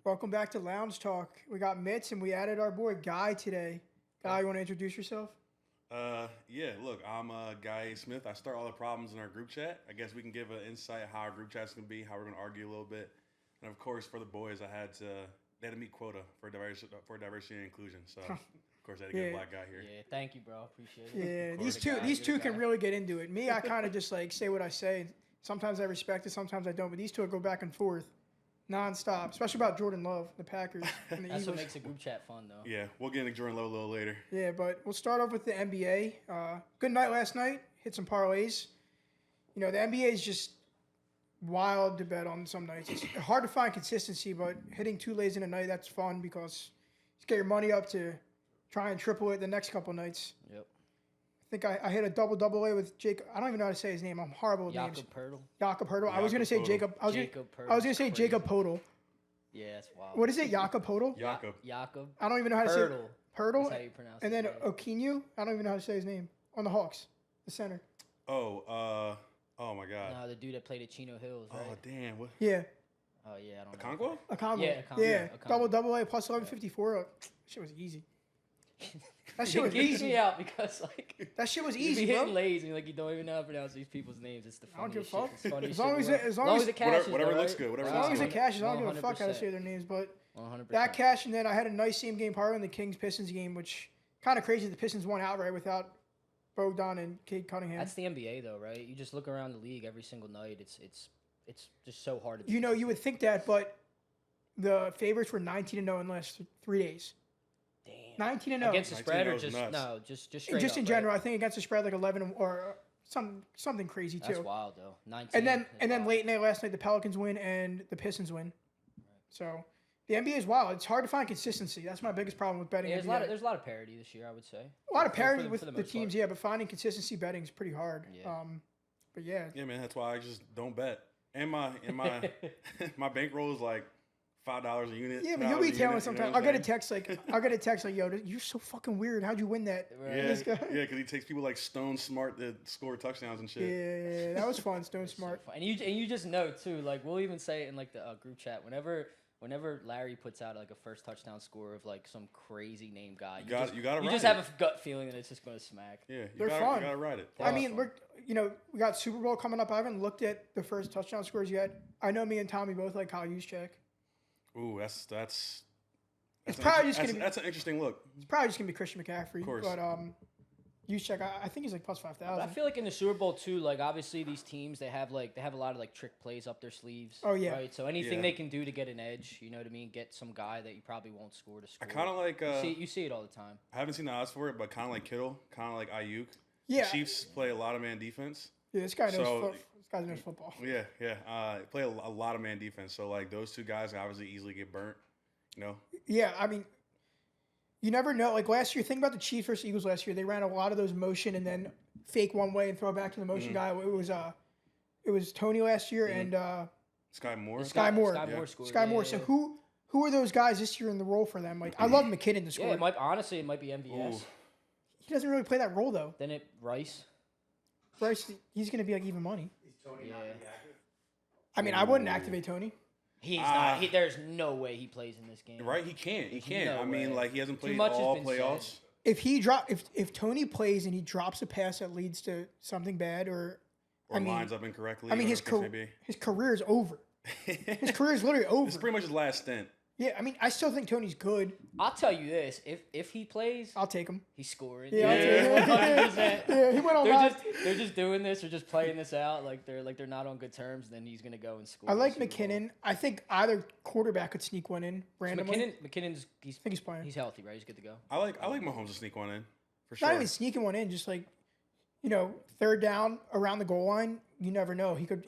Welcome back to Lounge Talk. We got Mitch and we added our boy Guy today. Guy, you want to introduce yourself? Yeah, look, I'm Guy Smith. I start all the problems in our group chat. I guess we can give an insight how our group chat's going to be, how we're going to argue a little bit. And of course, for the boys, they had to meet quota for diversity and inclusion. So, of course, I had to get a black guy here. Yeah, thank you, bro. Appreciate Yeah, it. these two can really get into it. Me, I kind of just like say what I say. Sometimes I respect it, sometimes I don't. But these two will go back and forth nonstop, especially about Jordan Love, the Packers, and the That's Eagles. what makes a group chat fun, though. Yeah, we'll get into Jordan Love a little later. Yeah, but we'll start off with the NBA. Good night last night. Hit some parlays. You know, the NBA is just wild to bet on some nights. It's hard to find consistency, but hitting two lays in a night, that's fun because you get your money up to try and triple it the next couple nights. Yep. I think I hit a double A with Jacob. I don't even know how to say his name. I'm horrible with names. Jakob Purdy. I was going to say Jacob. I was going to say Jacob Podol. Yeah, that's wild. What is it? Jakob Podol? Jakob. I don't even know how to say it. Purtle. That's how you pronounce and it. then Okinyu. I don't even know how to say his name. On the Hawks. The center. Oh my God. No, the dude that played at Chino Hills, right? Oh, damn. What? Yeah. Oh, yeah, I don't know. Okonkwo? Yeah, Yeah. Okonkwo. Double A plus 1154. Shit was easy. That shit was It geeks easy. me out because, like, That shit was you easy, be hitting bro. lazy and, like, you don't even know how to pronounce these people's names. It's the I don't give a funniest shit. fuck. It's funny As shit long as in the it- as world. long as it cashes, whatever though, looks right? good, whatever As looks long as good. it cashes, I don't give a fuck how to 100%. say their names. But 100%. that cash, and then I had a nice same game parlay in the Kings Pistons game, which kind of crazy. The Pistons won outright without Bogdan and Cade Cunningham. That's the NBA, though, right? You just look around the league every single night. It's just so hard to do. You know, you would think that, but the favorites were 19-0 in the last 3 days. Damn. 19-0 Against the spread or 19-0 is just nuts. no, just straight just up, in right? general. I think against the spread like 11 or something crazy too. That's wild though. 19. And then is wild. late night last night the Pelicans win and the Pistons win. So the NBA is wild. It's hard to find consistency. That's my biggest problem with betting. Yeah, NBA. there's a lot of parity this year, I would say. A lot of For parity the with the most teams, part. yeah, but finding consistency betting is pretty hard. Yeah. But yeah, Yeah, man, that's why I just don't bet. And my my bankroll is like $5 a unit. yeah, but you'll $10 be a telling unit, sometimes. you know what I'll get a text like, "Yo, you're so fucking weird. How'd you win that?" Right. Yeah, This guy. yeah, because he takes people like Stone Smart to score touchdowns and shit. Yeah, that was fun. Stone Smart. And you just know too. Like we'll even say it in like the group chat whenever Larry puts out like a first touchdown score of like some crazy name guy. You gotta You ride just it. have a gut feeling that it's just gonna smack. Yeah, They're you fun. gotta ride it. I mean, we got Super Bowl coming up. I haven't looked at the first touchdown scores yet. I know me and Tommy both like Kyle Juszczyk. Ooh, that's probably just gonna be- that's an interesting look. It's probably just gonna be Christian McCaffrey. Of course. But Juszczyk, I think he's like plus But I 5,000. feel like in the Super Bowl too, like obviously these teams they have a lot of like trick plays up their sleeves. Oh, yeah. Right. So anything Yeah. they can do to get an edge, you know what I mean? Get some guy that you probably won't score to I score. kind of like. you see it all the time. I haven't seen the odds for it, but kind of like Kittle, kind of like Ayuk. Yeah. The Chiefs play a lot of man defense. Yeah, this guy knows. So- This guy knows football. Yeah. Play a lot of man defense. So like those two guys obviously easily get burnt. You know. Yeah, I mean, you never know. Like last year, think about the Chiefs versus Eagles last year. They ran a lot of those motion and then fake one way and throw it back to the motion guy. It was Tony last year and Sky Moore. Sky Moore. Sky Yeah. Moore scored. Sky Moore. Yeah, So yeah. who are those guys this year in the role for them? Like I love McKinnon to score. Yeah, it might be MVS. Ooh. He doesn't really play that role though. Then Rice. Bryce, he's gonna be like even money. Yeah. I mean, I wouldn't activate Tony. He's not. There's no way he plays in this game. Right? He can't. He There's can't. no I mean, way. like he hasn't played much has all been playoffs. said. If Tony plays and he drops a pass that leads to something bad or Or lines up incorrectly. I mean his career is over. His career is literally over. It's pretty much his last stint. Yeah, I mean I still think Tony's good. I'll tell you this: if he plays, I'll take him. he's scoring. Yeah, I'll take him. 100%. Yeah, he went on live. They're just doing this. They're just playing this out. Like they're not on good terms. Then he's gonna go and score. I like in the Super Bowl. McKinnon. I think either quarterback could sneak one in randomly. McKinnon's I think he's playing. he's healthy, right? He's good to go. I like Mahomes to sneak one in for sure. Not even sneaking one in, just like, third down around the goal line. You never know. He could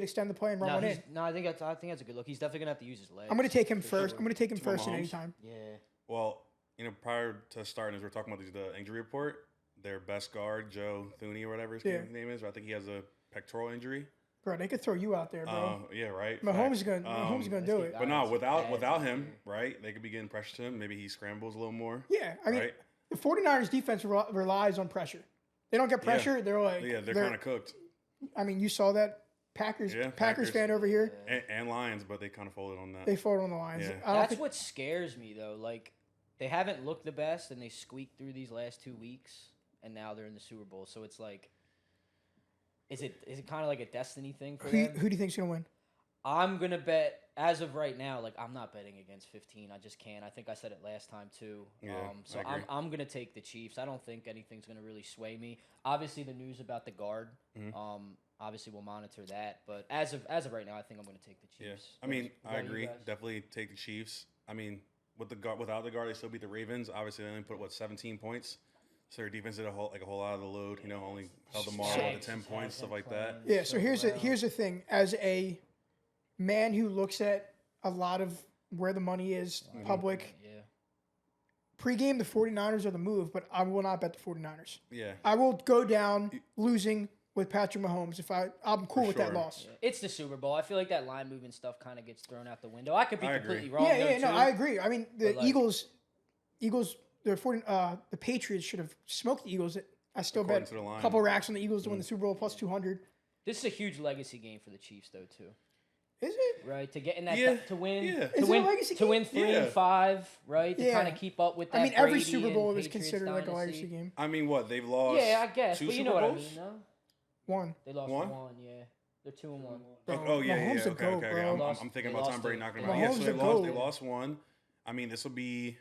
extend the play and run one in. I think that's a good look. He's definitely gonna have to use his legs. I'm gonna take him for first. sure. I'm gonna take him Mahomes? first at any time. Yeah. Well, prior to starting, as we're talking about the injury report, their best guard, Joe Thuney or whatever his name is, I think he has a pectoral injury. Bro, they could throw you out there, bro. Yeah, right. Mahomes is Fact. gonna do it. But no, Bad without this him, year. right? They could be getting pressure to him. Maybe he scrambles a little more. Yeah, I mean, Right. the 49ers defense relies on pressure. They don't get pressure. They're like, Yeah, they're kind of cooked. I mean, you saw that Packers Packers. fan over here. And Lions, but they kind of folded on that. They folded on the Lions. Yeah. That's what scares me, though. Like, they haven't looked the best, and they squeaked through these last 2 weeks, and now they're in the Super Bowl. So it's like, is it kind of like a destiny thing for them? Who do you think's gonna win? I'm gonna bet as of right now. Like, I'm not betting against 15. I just can't. I think I said it last time too. Yeah, So I agree. I'm gonna take the Chiefs. I don't think anything's gonna really sway me. Obviously, the news about the guard. Obviously, we'll monitor that. But as of right now, I think I'm gonna take the Chiefs. Yeah. I mean, What I about you agree. guys? Definitely take the Chiefs. I mean, with the guard, without the guard, they still beat the Ravens. Obviously, they only put 17 points. So their defense did a whole lot of the load. You know, only held them all to 10 points, stuff like that. Yeah. So here's the thing. As a man who looks at a lot of where the money is, public. Yeah. Pre-game, the 49ers are the move, but I will not bet the 49ers. Yeah. I will go down losing with Patrick Mahomes if I'm cool with that sure. loss. Yeah. It's the Super Bowl. I feel like that line movement stuff kind of gets thrown out the window. I could be I completely agree. wrong. Yeah, though, no, too. I agree. I mean, the But, like- Eagles, the Patriots should have smoked the Eagles. I still According bet to the line. a couple racks on the Eagles to win the Super Bowl plus 200. This is a huge legacy game for the Chiefs, though, too. Is it? Right, to get in that Yeah, to win yeah. to Is it a win legacy to win game? 3 and 5, right? To Yeah. kind of keep up with that. I mean, every Brady Super and Bowl is Patriots considered like a dynasty. legacy game. I mean, what? They've lost Yeah, I guess, two but you Super know what I Bowls? mean, no? One. They lost One? one, yeah. They're 2-1. Oh, yeah, Mahomes yeah. a Okay, goat, okay. bro. I'm thinking They about Tom lost Brady it. knocking Yeah. them out. Yeah, Mahomes so a they lost. They goat. lost one. I mean, this will be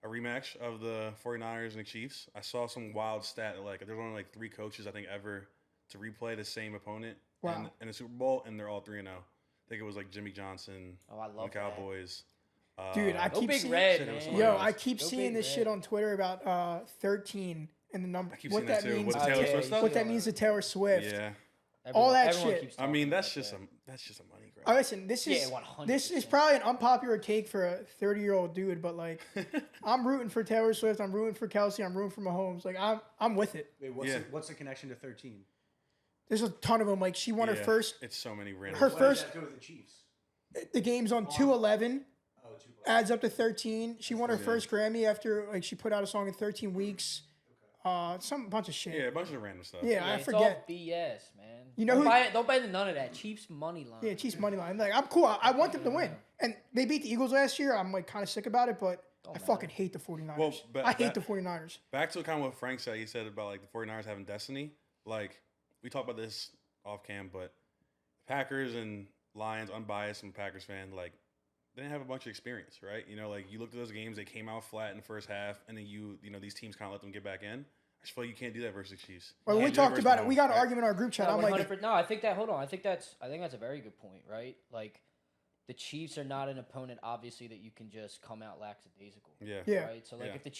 a rematch of the 49ers and the Chiefs. I saw some wild stat that, like, there's only like 3 coaches I think ever to replay the same opponent in the Super Bowl, and they're all 3-0. I think it was like Jimmy Johnson Oh, I on love the Cowboys. Dude, I Go keep Big seeing, Red, Shit, it was man. somebody yo, else. I keep Go seeing Big this Red. shit on Twitter about 13 and the number. I keep What seeing that that too. means? With the Oh, Taylor yeah, Swift you stuff. What that means to Taylor Swift. Yeah. All that Everyone shit. keeps I mean, talking that's about just a money grab. Oh, listen, this Yeah, is 100%. this is probably an unpopular take for a 30-year-old dude, but like, I'm rooting for Taylor Swift. I'm rooting for Kelce. I'm rooting for Mahomes. Like, I'm with it. Wait, what's the connection to 13? There's a ton of them. Like, she won her Yeah, first. It's so many random. Her stuff. What first. does that do with the Chiefs? The game's on 2/11. Oh, 2 Adds up to 13. She won her first Grammy after like she put out a song in 13 weeks. Some bunch of shit. Yeah, a bunch of random stuff. Yeah, I it's forget. all BS, man. You know don't who- buy it, don't buy none of that. Chiefs money line. Yeah, Chiefs money line. Like, I'm cool. I want them to win. And they beat the Eagles last year. I'm like kind of sick about it, but I fucking hate the 49ers. Well, but I hate that- the 49ers. Back to kind of what Frank said. He said about like the 49ers having destiny. Like, we talked about this off cam, but Packers and Lions, unbiased, I'm a Packers fan, like, they didn't have a bunch of experience, right? You know, like, you looked at those games, they came out flat in the first half, and then you know, these teams kind of let them get back in. I just feel like you can't do that versus the Chiefs. Well, when we You can't do that talked versus about it, we Mahomes, got an right? argument in our group chat. No, I'm like, 100%. No, I think that's a very good point, right? Like, the Chiefs are not an opponent, obviously, that you can just come out lackadaisical. Yeah. yeah. Right. So like, Yeah. if the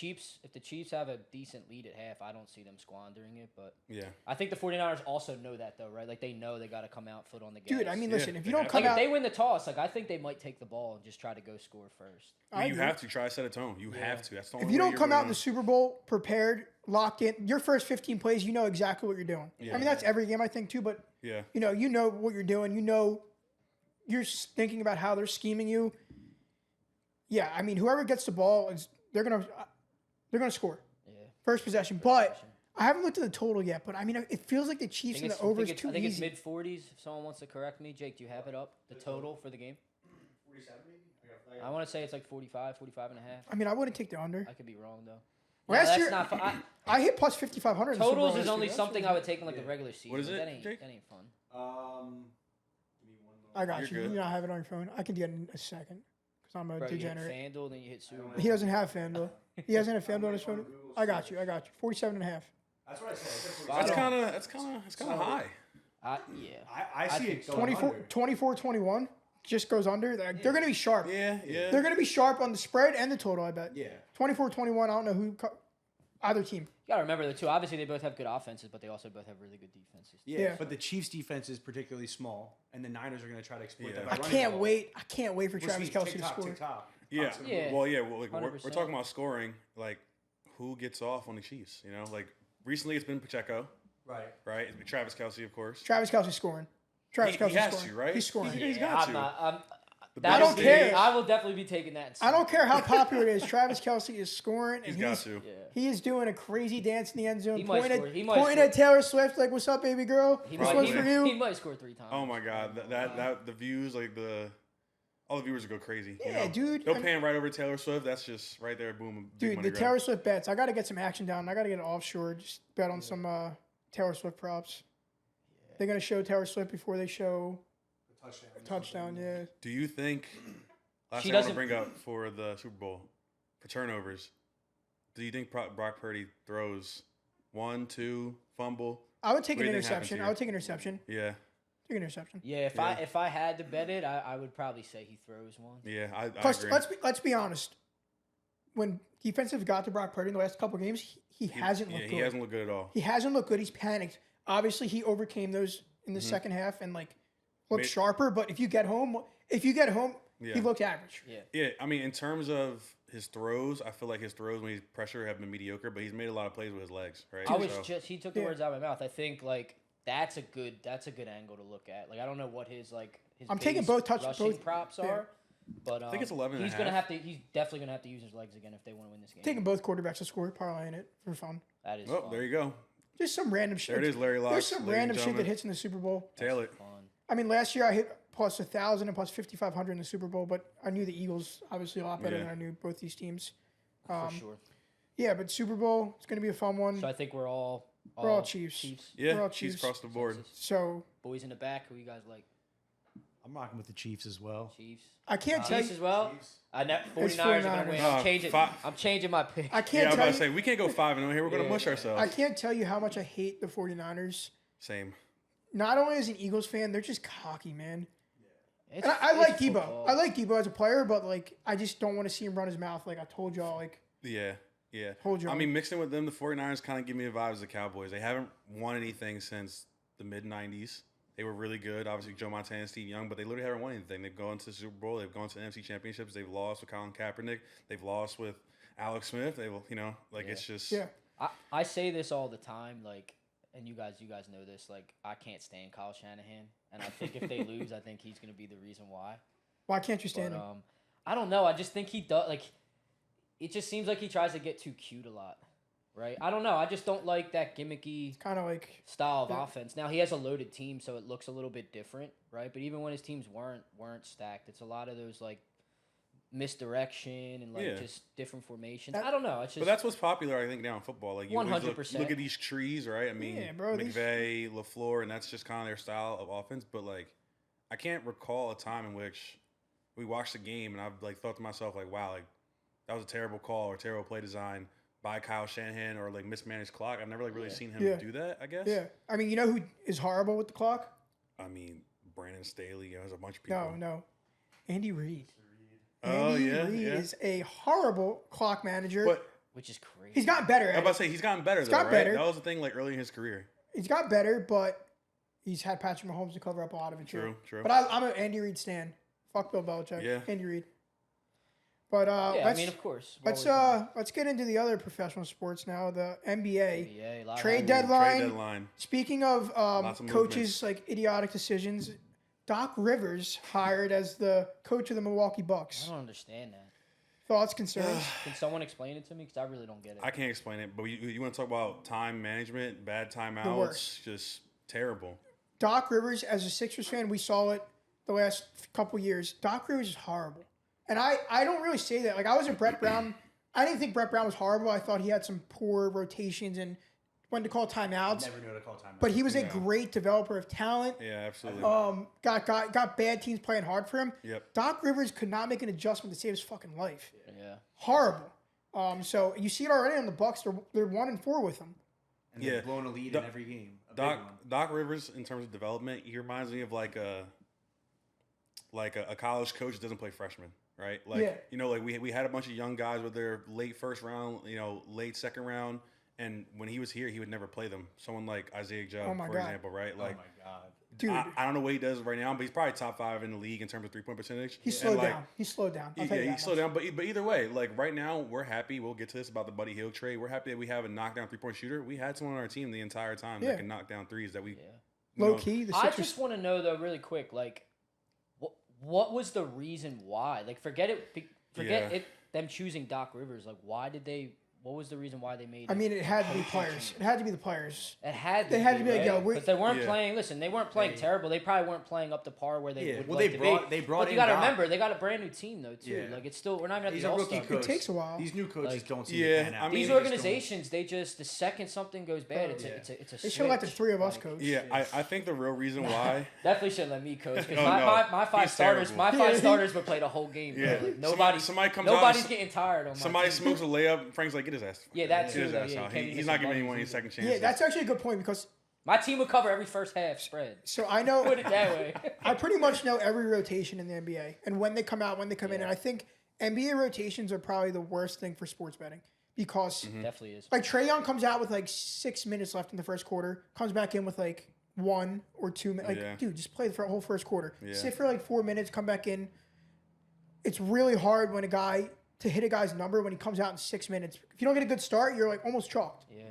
Chiefs have a decent lead at half, I don't see them squandering it. But Yeah. I think the 49ers also know that, though, right? Like, they know they got to come out foot on the gas. Dude, I mean, Yeah, listen, if they you don't have come like, if out, they win the toss, like, I think they might take the ball and just try to go score first. I You agree. have to try to set a tone. You have to. That's the only If you way don't you're come out in gonna- the Super Bowl prepared, locked in, your first 15 plays, you know exactly what you're doing. Yeah. I mean, that's every game, I think, too. But Yeah. you know what you're doing. You know, you're thinking about how they're scheming you. Yeah, I mean, whoever gets the ball they're gonna score Yeah. first possession. But I haven't looked at the total yet. But I mean, it feels like the Chiefs and the over is too I think it's easy. mid-40s. If someone wants to correct me, Jake, do you have it up? The total for the game? 47 maybe? I want to say it's like 45, 45 and a half. I mean, I wouldn't take the under. I could be wrong though. Last that's year- not fun. I hit plus 5,500. in the Super Bowl Totals is last only year. something I would take in like the regular season. What is it, That ain't, Jake? that ain't fun. Give me one moment. I got You're you. good. You know, I have it on your phone. I can do it in a second because I'm a Bro, you hit degenerate. FanDuel, then you hit Super Bowl. He doesn't have FanDuel. He hasn't have FanDuel on his phone. I got you. 47 and a half. That's what I said. I said Wow. That's 47. kind of high. Yeah. I see think it going 24, under. 21 just goes under. They're going to be sharp. Yeah. They're going to be sharp on the spread and the total, I bet. Yeah. 24-21, I don't know either team. You gotta remember the two. Obviously, they both have good offenses, but they also both have really good defenses. Yeah. But the Chiefs' defense is particularly small, and the Niners are going to try to exploit Yeah. that. I by I running can't the ball. wait. I can't wait for Which Travis means Kelce to tick-tock, score. tick-tock. Yeah. Constantly. Yeah. Well, yeah. Well, like, we're 100%. talking about scoring. Like, who gets off on the Chiefs? You know, like recently it's been Pacheco, Right. right? It's been Travis Kelce, of course. Travis Kelce scoring. Travis He Kelce has scoring. to, right? He's scoring. He's got I'm to. not. I don't care. I will definitely be taking that. I don't care how popular it is. Travis Kelce is scoring, and He's got to. Yeah. he is doing a crazy dance in the end zone, He might pointing, score. He might pointing score. at Taylor Swift like, "What's up, baby girl? He This might, one's he, for you." he might score 3 times. Oh my God, that the views, like all the viewers would go crazy. Yeah, dude. They'll pan right over Taylor Swift. That's just right there, boom. big Dude, money the grab. Taylor Swift bets. I got to get some action down. I got to get an offshore. Just bet on some Taylor Swift props. They're gonna show Taylor Swift before they show touchdown. Yeah. Do you think? Last She thing I want to doesn't- bring up for the Super Bowl for turnovers. Do you think Brock Purdy throws 1, 2, fumble? I would take What an do you think happens interception. here? I would take an interception. Yeah, Take an interception. Yeah, Yeah. if I had to bet it, I would probably say he throws one. yeah, I Plus, agree. let's be honest. When defensive got to Brock Purdy in the last couple of games, he hasn't looked good. He hasn't looked good at all. He hasn't looked good. He's panicked. Obviously, he overcame those in the second half and like looked Made- sharper. But if you get home, Yeah. he looked average. Yeah. Yeah, I mean, in terms of his throws, I feel like his throws when he's pressure have been mediocre, but he's made a lot of plays with his legs, right? I was So- just he took the Yeah. words out of my mouth. I think like that's a good angle to look at. Like I don't know what his I'm taking base both rushing both props yeah. are, but I think it's 11 and a he's gonna half. he's definitely gonna have to use his legs again if they want to win this game. Taking both quarterbacks to score, parlaying it for fun. That is Oh, fun. there you go. Just some random shit. There it is, Larry Locke. There's some ladies and random shit that gentlemen. hits in the Super Bowl. Tail it. Fun. I mean, last year I hit plus 1,000 and plus 5,500 in the Super Bowl, but I knew the Eagles obviously a lot better Yeah. than I knew both these teams. For sure. Yeah, but Super Bowl, it's going to be a fun one. So I think we're all Chiefs. Yeah, We're all Chiefs Chiefs. across the board. So Boys in the back, who you guys like? I'm rocking with the Chiefs as well. Chiefs. I can't tell Chiefs you. as well. Chiefs. I know 49ers are gonna 49ers. win. Fi- I'm changing my pick. I Yeah, can't I was tell about you. to say we can't go 5-0 here. We're gonna Yeah. mush ourselves. I can't tell you how much I hate the 49ers. Same. Not only as an Eagles fan, they're just cocky, man. It's, And I like it's Debo. football. I like Debo as a player, but like I just don't want to see him run his mouth. Like I told y'all, like Yeah, yeah. Hold your I own. mean, mixing with them, the 49ers kind of give me the vibes of the Cowboys. They haven't won anything since the mid-90s. They were really good. Obviously, Joe Montana and Steve Young, but they literally haven't won anything. They've gone to the Super Bowl. They've gone to NFC championships. They've lost with Colin Kaepernick. They've lost with Alex Smith. It's just yeah. I say this all the time, like, and you guys know this. Like, I can't stand Kyle Shanahan, and I think if they lose, I think he's gonna be the reason why. Why can't you stand But him? I don't know. I just think he does. Like, it just seems like he tries to get too cute a lot, right? I don't know. I just don't like that gimmicky Kind of like style of Yeah. offense. Now he has a loaded team, so it looks a little bit different, right? But even when his teams weren't stacked, it's a lot of those like misdirection and like Yeah. just different formations. That- I don't know. It's But just that's what's popular, I think, now in football. Like you always 100%. look at these trees, right? I mean, Yeah, bro, these- McVay, LaFleur, and that's just kind of their style of offense. But like, I can't recall a time in which we watched the game and I've like thought to myself, like, wow, like that was a terrible call or terrible play design by Kyle Shanahan or like mismanaged clock. I've never like really seen him Yeah. do that. I guess. yeah. I mean, you know who is horrible with the clock? I mean, Brandon Staley. There's a bunch of people. No. Andy Reid. Oh Andy yeah, Reid yeah. is a horrible clock manager. But which is crazy. He's gotten better. I'm At about it. to say he's gotten better. Though, got right? better. That was the thing, like early in his career. He's got better, but he's had Patrick Mahomes to cover up a lot of it too. True, true. But I'm an Andy Reid stan. Fuck Bill Belichick. Yeah. Andy Reid. But yeah, I let's mean, of course. let's get into the other professional sports now. The NBA. Yeah, a lot of Trade that. deadline. Trade deadline. Speaking of Lots of coaches movements. like idiotic decisions, Doc Rivers hired as the coach of the Milwaukee I Bucks. don't understand that. Thoughts, concerns? Can someone explain it to me? Because I really don't get it. I can't explain it, but you want to talk about time management, bad timeouts, worst. just terrible. Doc Rivers, as a Sixers fan, we saw it the last couple years. Doc Rivers is horrible. And I don't really say that. Like, I wasn't Brett Brown. I didn't think Brett Brown was horrible. I thought he had some poor rotations and when to call timeouts. Never know to call timeout. But he was a Yeah. great developer of talent. Yeah, absolutely. Got bad teams playing hard for him. Yep. Doc Rivers could not make an adjustment to save his fucking life. yeah. Horrible. So you see it already on the Bucks. They're 1-4 with him. and they've Yeah. blown a lead Doc- in every game. A big Doc one. Doc Rivers, in terms of development, he reminds me of like a college coach that doesn't play freshmen, right? Like Yeah. like we had a bunch of young guys with their late first round, late second round, and when he was here, he would never play them. Someone like Isaiah Joe, Oh my for God. example, right? Like, oh my god. Dude, I don't know what he does right now, but he's probably top 5 in the league in terms of 3-point percentage. he And, slowed like, down. He slowed down. I'll Yeah, tell you he that slowed much. down. But either way, like right now, we're happy. We'll get to this about the Buddy Hield trade. We're happy that we have a knockdown 3-point shooter. We had someone on our team the entire time Yeah. that can knock down threes that we. Yeah. you Low know, key, the I Sixers. just want to know though, really quick, like, what was the reason why? Like, forget Yeah. it. Them choosing Doc Rivers. Like, why did they? What was the reason why they made? I mean, it had to be players. It had to be the players. It had. They had to be like, yo, because they weren't Yeah. playing. Listen, they weren't playing terrible. They probably weren't playing up to par where they would Well, like they to brought be. brought But in you got to Doc. remember, they got a brand new team though too. Yeah. Like, it's still we're not even at He's the a All rookie Star. coach. It takes a while. These new coaches Like, don't seem yeah, to pan out. I mean, These they just organizations, they just the second something goes bad, it's a They should have let the switch. three of us Like, coach. Yeah, I think the real reason why. Definitely shouldn't let me coach because Oh, my no. five He's starters terrible. my five starters would play the whole game. Yeah. Bro. Like, nobody's Somebody comes out nobody's and getting tired on my Somebody team. smokes a layup. Frank's like, get his ass. Yeah, that Get too, his though, ass yeah, you out. can't He's even not get giving some anyone any buddies second Yeah, chances. that's actually a good point because My team would cover every first half spread. so I know Put it that way. I pretty much know every rotation in the NBA and when they come out, when they come in, and I think NBA rotations are probably the worst thing for sports betting because Definitely is. like Trae Young comes out with like 6 minutes left in the first quarter, comes back in with like 1 or 2 minutes. Like, Yeah. dude, just play the whole first quarter. Yeah. Sit for like 4 minutes, come back in. It's really hard when to hit a guy's number when he comes out in 6 minutes. If you don't get a good start, you're like almost chalked. Yeah.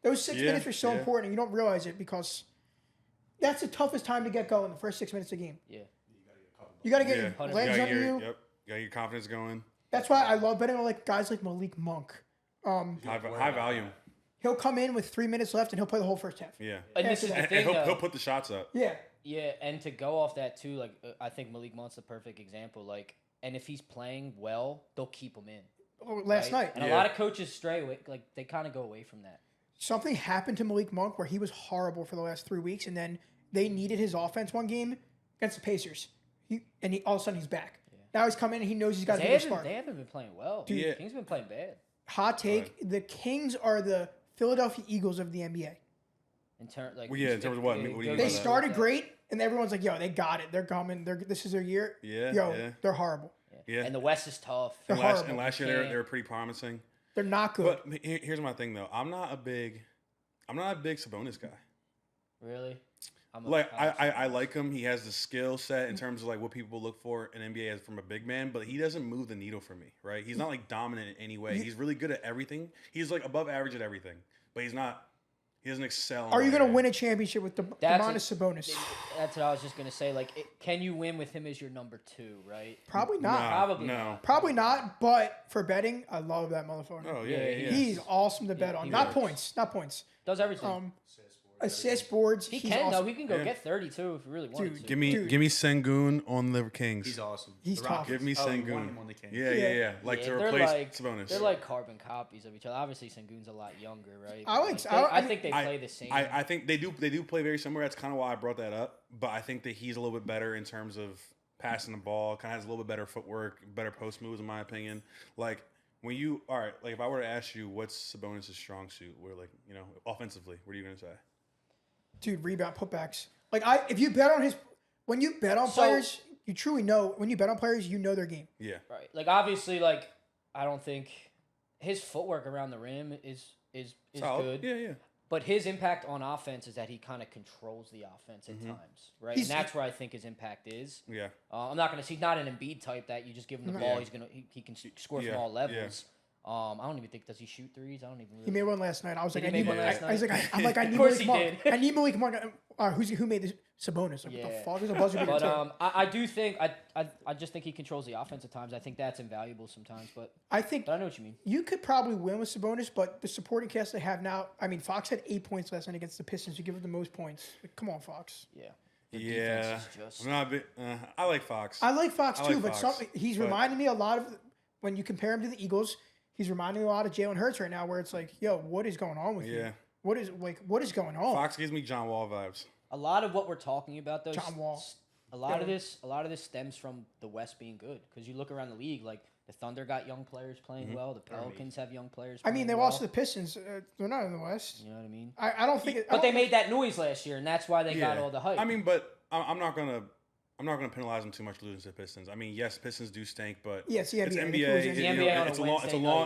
Those 6 Yeah, minutes are so yeah. important, and you don't realize it because that's the toughest time to get going, the first 6 minutes of the game. Yeah. You got to get Yeah. your 100%. legs Got under you. Yep. Got your confidence going. That's why I love betting on like guys like Malik Monk. High volume. He'll come in with 3 minutes left, and he'll play the whole first half. Yeah. And this is the And thing, he'll though. put the shots up. Yeah. Yeah, and to go off that too, like I think Malik Monk's the perfect example. Like, and if he's playing well, they'll keep him in. Last right? night, And a Yeah. lot of coaches stray away, like they kind of go away from that. something happened to Malik Monk where he was horrible for the last 3 weeks, and then they needed his offense one game against the Pacers. All of a sudden he's back. Now he's coming in. He knows he's got to be a spark. They haven't been playing well. Dude. Yeah. Kings been playing bad Hot take: the Kings are the Philadelphia Eagles of the NBA. in terms like. Well, yeah, in terms of what? What do you mean They by that? started great, and everyone's like, "Yo, they got it. They're coming. This is their year." Yeah, Yo, yeah. they're horrible. Yeah. And the West is tough. They're And horrible. last year Can't- they were pretty promising. They're not good. But here's my thing though. I'm not a big Sabonis guy. Really? Like I like him. He has the skill set in terms of like what people look for in NBA as from a big man, but he doesn't move the needle for me, right? He's not like dominant in any way. He's really good at everything. He's like above average at everything, but he doesn't excel. in Are you one going to area. win a championship with That's Demonis Sabonis? That's what I was just gonna say. Like, can you win with him as your number 2? Right? Probably not. Nah, Probably no. not. Probably not. But for betting, I love that motherfucker. Oh yeah, Yeah, yeah. He's awesome to bet on. he Not works. points. Not points. Does everything. Assist boards. he he's can awesome. though. He can go Yeah. get 32 if he really wanted to. Give me Dude. Sengun on the Kings. He's awesome. He's The tough. Rockets. Give me Oh, you Sengun. want him on the Kings. Yeah. Like Yeah, to they're replace like- Sabonis. They're like carbon copies of each other. Obviously, Sengun's a lot younger, right? I like- But, I I think they play the same. I think they do play very similar. That's kind of why I brought that up. But I think that he's a little bit better in terms of passing the ball. Kind of has a little bit better footwork, better post moves, in my opinion. Like when you like if I were to ask you what's Sabonis' strong suit, where like offensively, what are you gonna say? Dude, rebound putbacks. Like if you bet on when you bet on So- players, you truly know. When you bet on players, you know their game. Yeah, Right. Like obviously, like I don't think his footwork around the rim is solid. good. Yeah. But his impact on offense is that he kind of controls the offense at times, right? He's- And that's where I think his impact is. Yeah. I'm not gonna see not an Embiid type that you just give him the ball, he can score Yeah, from all yeah. levels. I don't even think does he shoot threes. I don't even. Really, He made one last night. I was Did like, he I make need. one last I was like, night? I'm like, I need course Malik he Monk. did. I need Malik Monk. Who made this Sabonis? Like, what the fuck? There's a buzzer beater But too. I do think I just think he controls the offense at times. I think that's invaluable sometimes. But I think I know what you mean. you could probably win with Sabonis, but the supporting cast they have now. I mean, Fox had 8 points last night against the Pistons. You give him the most points. Like, come on, Fox. Yeah. Their Yeah. defense is just- I'm not a bit. I like Fox. I like Fox I too, like but Fox, he's but- reminding me a lot of when you compare him to the Eagles. He's reminding me a lot of Jalen Hurts right now, where it's like, yo, what is going on with you? Yeah. What is going on? Fox gives me John Wall vibes. A lot of what we're talking about, though, John Wall. a lot of Yeah. this stems from the West being good. Because you look around the league, like the Thunder got young players playing well. The Pelicans have young players. I Playing mean, they well. lost to the Pistons. They're not in the West. You know what I mean? I don't think. But they made that noise last year, and that's why they got Yeah. all the hype. I mean, but I'm not gonna penalize them too much losing to the Pistons. I mean, yes, Pistons do stink, but Yeah, it's the it's NBA. NBA. They lose The it. NBA on a it's a long,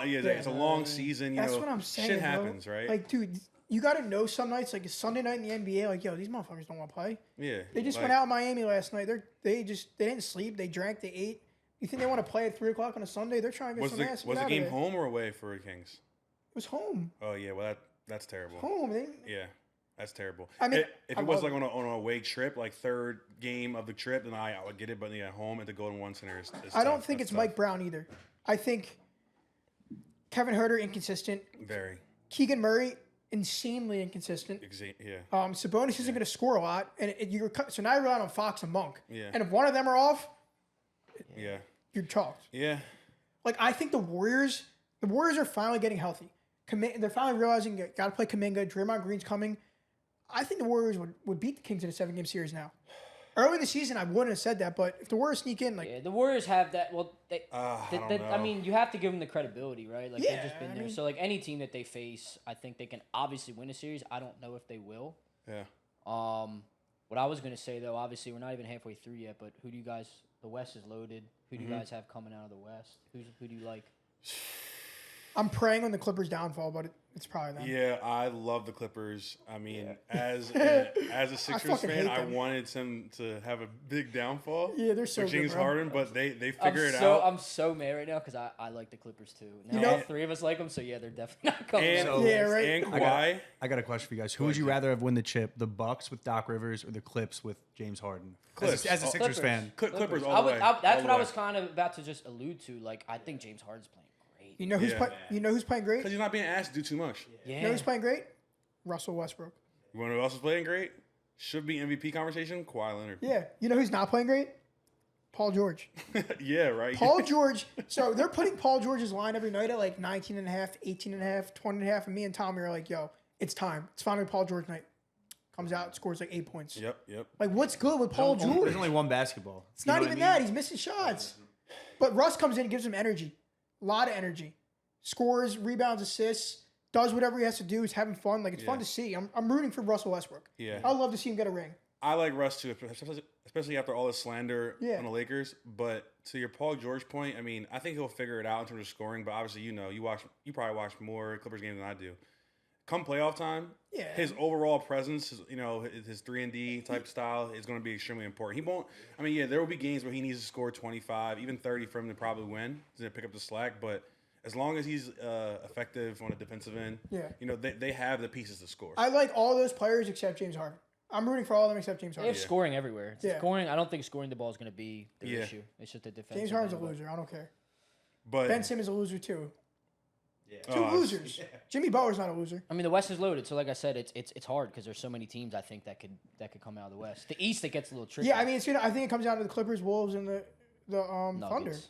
Wednesday night. it's a long season. You That's know, what I'm saying. shit bro. happens, right? Like, dude, you got to know some nights, like it's Sunday night in the NBA. Like, yo, these motherfuckers don't want to play. yeah, They just like, went out in Miami last night. They didn't sleep. They drank. They ate. You think they want to play at 3:00 on a Sunday? They're trying to get Was some the ass. was Get the out of game there. home or away for the Kings? It was home. Oh yeah, well that's terrible. Home. Yeah, That's terrible. I mean, if it was like on an away trip, like third game of the trip, then I would get it. But yeah, at home at the Golden One Center is I don't tough. think That's it's Mike Brown either. I think Kevin Herter inconsistent. Very. Keegan Murray insanely inconsistent. Yeah. Sabonis isn't going to score a lot, and so now you're relying on Fox and Monk. Yeah. And if one of them are off, Yeah. you're chalked. Yeah. Like I think the Warriors are finally getting healthy. They're finally realizing you got to play Kuminga. Draymond Green's coming. I think the Warriors would beat the Kings in a 7-game series now. Early in the season, I wouldn't have said that, but if the Warriors sneak in, like the Warriors have that. Well, I don't know. I mean, you have to give them the credibility, right? Like Yeah, they've just been I there. mean- So like any team that they face, I think they can obviously win a series. I don't know if they will. Yeah. What I was gonna say though, obviously we're not even halfway through yet, but who do you guys? The West is loaded. Who do you guys have coming out of the West? Who do you like? I'm praying on the Clippers' downfall, but it's probably them. Yeah, I love the Clippers. I mean, as a Sixers fucking fan, hate I them. wanted them to have a big downfall. Yeah, they're so with James good, bro. Harden, but they figure it I'm out. so mad right now because I like the Clippers too. Now know- all three of us like them, so yeah, they're definitely not coming. And, out. Yeah, right. and I got, Kawhi. I got a question for you guys. Who would you rather have win the chip? The Bucks with Doc Rivers or the Clips with James Harden? Clips. As a Oh, Sixers fan. Clippers all I the would, way. that's all what the I way. was kind of about to just allude to. Like I think James Harden's playing great. You know who's Yeah. playing great? Because you're not being asked to do too much. Yeah. You know who's playing great? Russell Westbrook. You want to know who else is playing great? Should be MVP conversation. Kawhi Leonard. Yeah. You know who's not playing great? Paul George. Yeah, right. Paul George. So they're putting Paul George's line every night at like 19 and a half, 18 and a half, 20 and a half. And me and Tommy are like, yo, it's time. It's finally Paul George night. Comes out, scores like 8 points. Yep. Like, what's good with Paul George? There's only one basketball. It's not even that. He's missing shots. But Russ comes in and gives him energy. A lot of energy. Scores, rebounds, assists, does whatever he has to do. He's having fun. Like, it's fun to see. I'm rooting for Russell Westbrook. Yeah. I'd love to see him get a ring. I like Russ too, especially after all the slander Yeah. on the Lakers. But to your Paul George point, I mean, I think he'll figure it out in terms of scoring. But obviously, you probably watch more Clippers games than I do. Come playoff time, Yeah. his overall presence, his 3-and-D type style is going to be extremely important. He won't. I mean, yeah, there will be games where he needs to score 25, even 30 for him to probably win, to pick up the slack. But as long as he's effective on the defensive end, Yeah. they have the pieces to score. I like all those players except James Harden. I'm rooting for all of them except James They Harden. have scoring everywhere. It's Yeah. Scoring, I don't think scoring the ball is going to be the Yeah. issue. It's just the defense. James Harden's a loser. I don't care. But Ben Simmons is a loser too. Two Oh, losers. Jimmy Butler's not a loser. I mean, the West is loaded. So, like I said, it's hard because there's so many teams. I think that could come out of the West. The East, it gets a little tricky. Yeah, I mean, I think it comes down to the Clippers, Wolves, and the Thunder. Nuggets.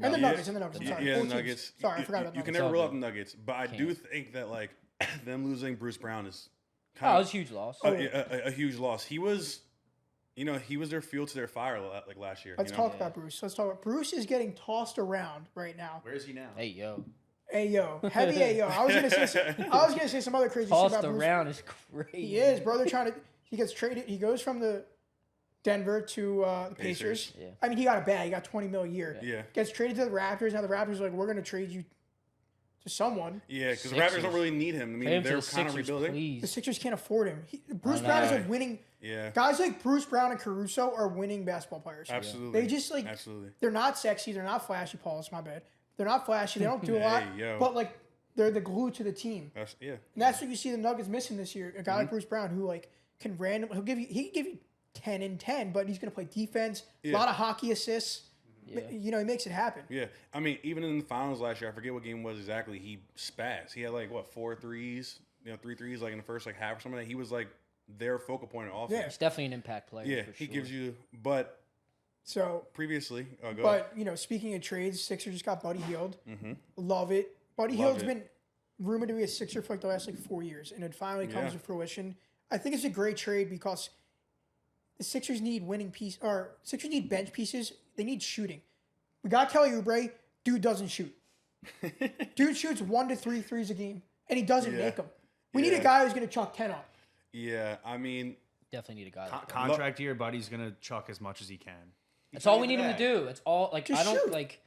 And the Yeah. Nuggets. I'm sorry. Yeah, Four the teams. Nuggets. Sorry, I forgot about You can Nuggets. never all rule out good. the Nuggets, but I do think that like them losing Bruce Brown is Oh, kind it of was a huge loss. a huge loss. He was their fuel to their fire like last year. Let's you know? talk about Bruce. Bruce is getting tossed around right now. Where is he now? Hey, yo. Ayo, heavy Ayo. I was gonna say some other crazy shit Tossed about Bruce. around is crazy. He is, bro. They're trying to. He gets traded. He goes from the Denver to the Pacers. Pacers. Yeah. I mean, he got a bag. He got $20 million a year. Yeah. Gets traded to the Raptors. Now the Raptors are like, we're gonna trade you to someone. Yeah, because the Sixers. Raptors don't really need him. I mean, Trade him to they're the kind of Sixers, rebuilding. The please. Sixers can't afford him. Bruce I Brown is know. a winning. Yeah, Guys like Bruce Brown and Caruso are winning basketball players. absolutely. They just like absolutely. they're not sexy. They're not flashy. Paul, it's my bad. They're not flashy. They don't do a lot. Hey, yo. But like they're the glue to the team. Yeah. And that's what you see the Nuggets missing this year. A guy like Bruce Brown who like can he can give you 10 and 10, but he's gonna play defense. A lot of hockey assists. Yeah. You know, he makes it happen. Yeah, I mean, even in the finals last year, I forget what game it was exactly. He spazzed. He had like 4 threes, 3 threes, like in the first like half or something. He was like their focal point of offense. He's definitely an impact player. Yeah, for he sure. gives you. But So previously, go ahead. but you know, speaking of trades, Sixers just got Buddy Hield. Love it. Buddy Love Hield's it. been rumored to be a Sixer for like the last like 4 years, and it finally comes Yeah. to fruition. I think it's a great trade because the Sixers need Sixers need bench pieces. They need shooting. We got Kelly Oubre. Dude doesn't shoot. Dude shoots 1 to 3 threes a game, and he doesn't Yeah. make them. We need a Yeah. guy who's going to chuck 10 up. Yeah, I mean, Definitely need a guy like that. Contract year, buddy's gonna chuck as much as he can. That's all we need him to do. It's all like Just I don't shoot. like.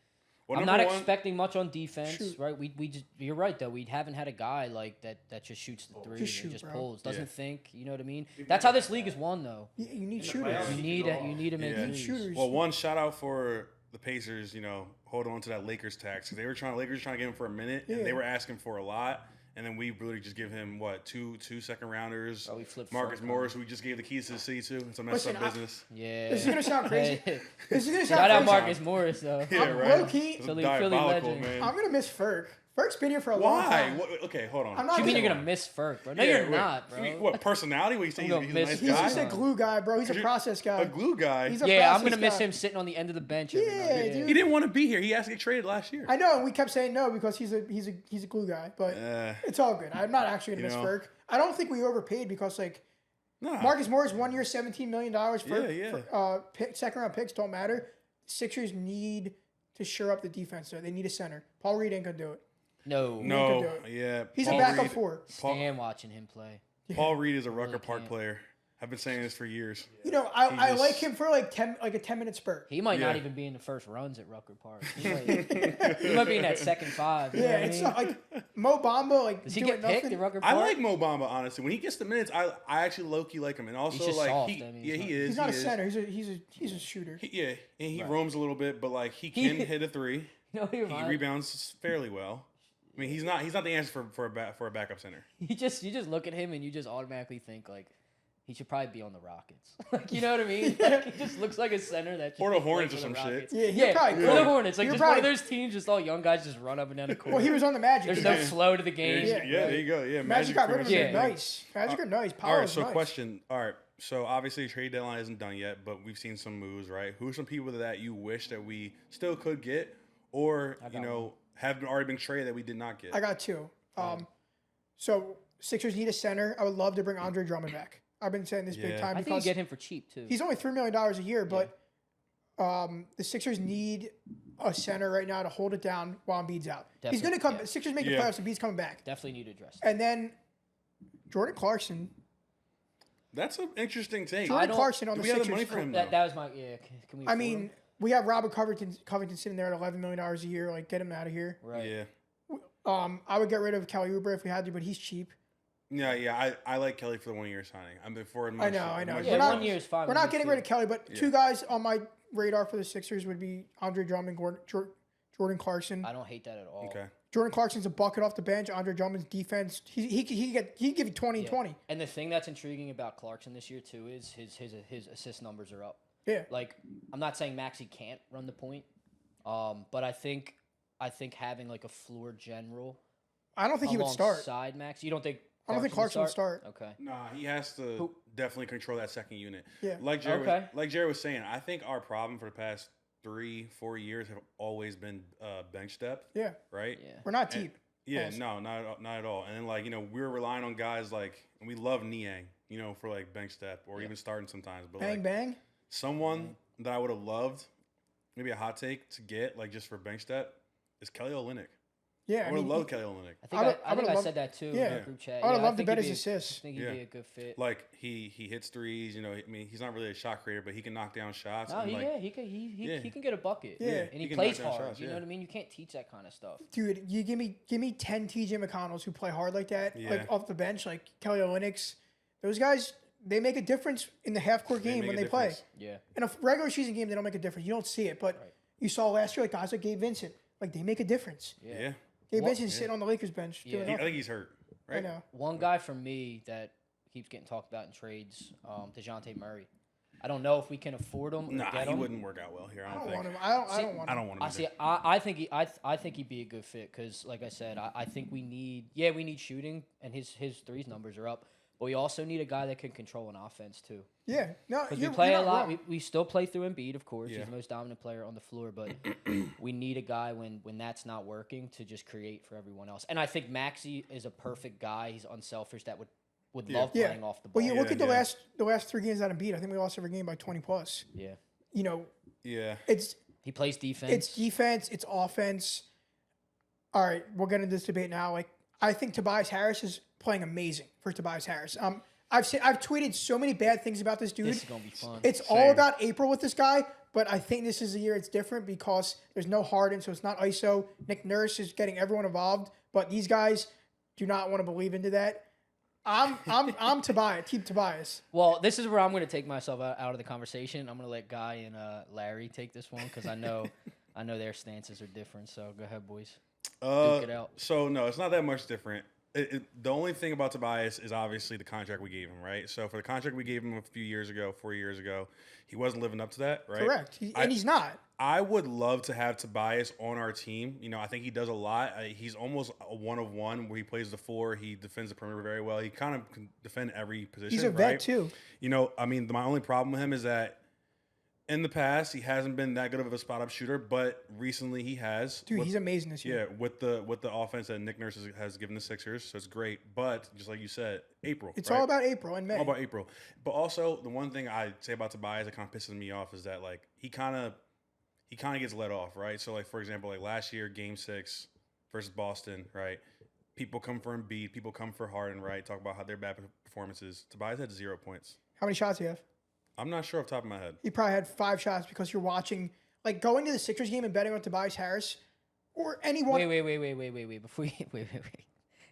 well, I'm not number one- expecting much on defense, Shoot. right? We just you're right though. We haven't had a guy like that just shoots the three Just and shoot, just bro. pulls. Doesn't Yeah. think. You know what I mean? That's how this league is won though. You need shooters. playoffs. You need to make Yeah. threes. Shooters. Well, one shout out for the Pacers. Hold on to that Lakers tax. 'Cause Lakers trying to get him for a minute, Yeah. and they were asking for a lot. and then we really just give him what two second rounders. Oh, we flipped Marcus Furk Morris, who we just gave the keys to the city to. It's a messed Listen, up business. Yeah. This is gonna sound crazy. This is gonna sound Shout out crazy. Marcus Morris though. Yeah, I'm right. low-key- It's Philly diabolical, legend. man. I'm gonna miss Ferk. Ferk's been here for a long Why? time. Okay, hold on. I'm What not do you mean gonna- you're gonna miss Ferk, bro? No, Yeah, you're wait. not, bro. What personality? What you say? I'm He's, gonna he's a miss nice He's guy. just a glue guy, bro. He's a process guy. A glue guy. He's a Yeah, I'm process gonna miss guy. him sitting on the end of the bench. Every Yeah, night. dude. He didn't want to be here. He asked to get traded last year. I know, and we kept saying no because he's a glue guy, but it's all good. I'm not actually gonna miss You know. Ferk. I don't think we overpaid because like Nah. Marcus Morris 1 year, $17 million for, Yeah. for second round picks don't matter. Sixers need to shore up the defense though. They need a center. Paul Reed ain't gonna do it. No. No. do it. Yeah. He's Paul a backup Reed- four. Stan watching him play. Paul Reed is a Rucker Really Park can't. player. I've been saying this for years. You know, I just- like him for like a 10-minute spurt. He might not Yeah. even be in the first runs at Rucker Park. He might be in that second five. You know Yeah, what I it's mean? not like Mo Bamba like Does he doing get picked nothing. at Rucker I Park? like Mo Bamba, honestly. When he gets the minutes, I actually low-key like him. And also, just like, soft, he, I mean, yeah, he's he is. He's not he a is. center. He's a shooter. Yeah, and he Right. roams a little bit, but, like, he He- can hit a three. No, you're He right. rebounds fairly well. I mean, he's not the answer for a backup center. You just look at him and you just automatically think like he should probably be on the Rockets. Like, you know what I mean? Like, he just looks like a center that. Or the should play Hornets for or the some shit. Rockets. Yeah, you're probably or good. the Hornets. Like You're just one of probably- those teams, just all young guys just run up and down the court. Well, he was on the Magic. There's no Yeah. flow to the game. Yeah, there you go. Yeah, Magic got rid of him. Yeah. They're nice. Magic are nice. All Power right, is so nice. question. All right, so obviously trade deadline isn't done yet, but we've seen some moves, right? Who are some people that you wish that we still could get, or I got you know, already been traded that we did not get? I got two. So Sixers need a center. I would love to bring Andre Drummond back. I've been saying this big Yeah. time I think because you get him for cheap too. he's only $3 million a year, but the Sixers need a center right now to hold it down while Embiid's out. He's going to come. yeah. Sixers make the Yeah. playoffs. Embiid's coming back, Definitely need to address. and then Jordan Clarkson. That's an interesting take. Jordan don't- Clarkson on Do the we have the Sixers. money for him? That though? was my yeah. Can we? I afford mean, him? we have Robert Covington sitting there at $11 million a year. Like, get him out of here. Right. Yeah, I would get rid of Kelly Oubre if we had to, but he's cheap. yeah. I like Kelly for the 1 year signing. I'm before. I know. Yeah, We're not- 1 year is fine. We're with not me, getting too. rid of Kelly, but two guys on my radar for the Sixers would be Andre Drummond, Jordan Clarkson. I don't hate that at all. Okay. Jordan Clarkson's a bucket off the bench. Andre Drummond's defense, he give you 20 and Yeah. 20. And the thing that's intriguing about Clarkson this year too is his assist numbers are up. Yeah. Like I'm not saying Maxey can't run the point, but I think having like a floor general. I don't think he would start. Alongside Max. You don't think? I don't think Clarkson would start. Okay. Nah, he has to definitely control that second unit. Yeah. Like Jared, Okay. like Jared was saying, I think our problem for the past 3-4 years have always been bench depth, Yeah. right? Yeah. We're not And- deep. Yeah, Also. no, not at all. And then like, you know, we're relying on guys like, and we love Niang, you know, for like bench depth or even starting sometimes. But Bang, like bang. someone that I would have loved, maybe a hot take to get like just for bench depth is Kelly Olynyk. Yeah. I would have loved Kelly Olynyk. I think I would- I, I think would've I loved- said that too yeah. in the group chat. I would have Yeah, loved to think bet he'd his be a- assists. I think he'd Yeah. be a good fit. Like he hits threes, you know. I mean, he's not really a shot creator, but he can knock down shots. No, and, like, he can get a bucket. Yeah. and he He can plays knock down hard. shots, You know yeah. what I mean? You can't teach that kind of stuff. Dude, you give me 10 TJ McConnells who play hard like that, Yeah. like off the bench, like Kelly Olynyk's. Those guys, they make a difference in the half court game make when a they play. difference. Yeah. In a regular season game, they don't make a difference. You don't see it, but Right. you saw last year, like guys like Gabe Vincent, like they make a difference. yeah. Gabe What- Vincent's sitting on the Lakers bench Yeah. doing I nothing. think he's hurt, I right? know. One guy for me that keeps getting talked about in trades, DeJounte Murray. I don't know if we can afford him or Nah, get he him. wouldn't work out well here. I I don't don't think. want him. I don't want I him. don't want him. I either. see. I think he'd be a good fit because, like I said, I think we need shooting and his threes numbers are up, but we also need a guy that can control an offense too. Yeah. No, Because you're, we play you're a not lot. wrong. We still play through Embiid, of course. Yeah. He's the most dominant player on the floor, but we need a guy when that's not working to just create for everyone else. And I think Maxey is a perfect guy. He's unselfish. That would Yeah. love Yeah. playing off the ball. Well, you look at the Yeah. last 3 games that Embiid. I think we lost every game by 20 plus. Yeah. You know, Yeah. it's He plays defense. it's defense, it's offense. All right, we'll get into this debate now. Like, I think Tobias Harris is playing amazing for Tobias Harris. I've tweeted so many bad things about this dude. This is gonna be fun. It's all Same. about April with this guy, but I think this is the year it's different because there's no Harden, so it's not ISO. Nick Nurse is getting everyone involved, but these guys do not want to believe into that. I'm Tobias, Team Tobias. Well, this is where I'm going to take myself out of the conversation. I'm going to let Guy and Larry take this one because I know their stances are different. So go ahead, boys. Duke it out. So no, it's not that much different. The only thing about Tobias is obviously the contract we gave him, right? So for the contract we gave him a few years ago, 4 years ago, he wasn't living up to that, right? Correct. And he's not. I would love to have Tobias on our team. You know, I think he does a lot. He's almost a one of one where he plays the 4. He defends the perimeter very well. He kind of can defend every position. He's a vet right? too. You know, I mean, my only problem with him is that in the past he hasn't been that good of a spot up shooter, but recently he has. Dude, he's amazing this year. Yeah, with the offense that Nick Nurse has given the Sixers, so it's great. But just like you said, April. It's right? all about April and May. All about April. But also the one thing I say about Tobias that kind of pisses me off is that like he kind of gets let off, right? So like for example, like last year, Game 6 versus Boston, right? People come for Embiid, people come for Harden, right? Talk about how their bad performances. Tobias had 0 points. How many shots do you have? I'm not sure off the top of my head. You probably had 5 shots because you're watching, like going to the Sixers game and betting on Tobias Harris or anyone. Wait. Before you, wait.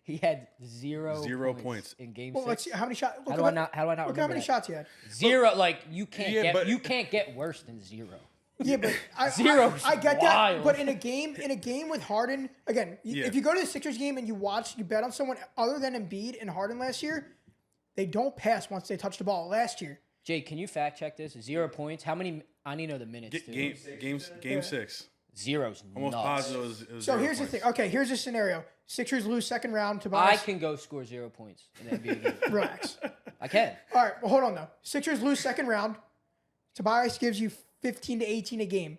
He had 0 points in Game Well, 6. let's see how many shots. How do I not Look how remember many that? shots he had. 0. Like you can't Yeah, you can't get worse than 0. Yeah, but Zero's I get wild. that. But in a game with Harden, again, Yeah. if you go to the Sixers game and you bet on someone other than Embiid and Harden last year, they don't pass once they touch the ball. Last year, Jake, can you fact check this? 0 points. How many? I need to know the minutes. Too. Game 6. Zero's Almost nuts. positive it was so 0 here's points. the thing. Okay, here's the scenario: Sixers lose second round. I Tobias, can go score 0 points in the NBA game. relax. I can. All right, well, hold on though. Sixers lose second round. Tobias gives you 15 to 18 a game.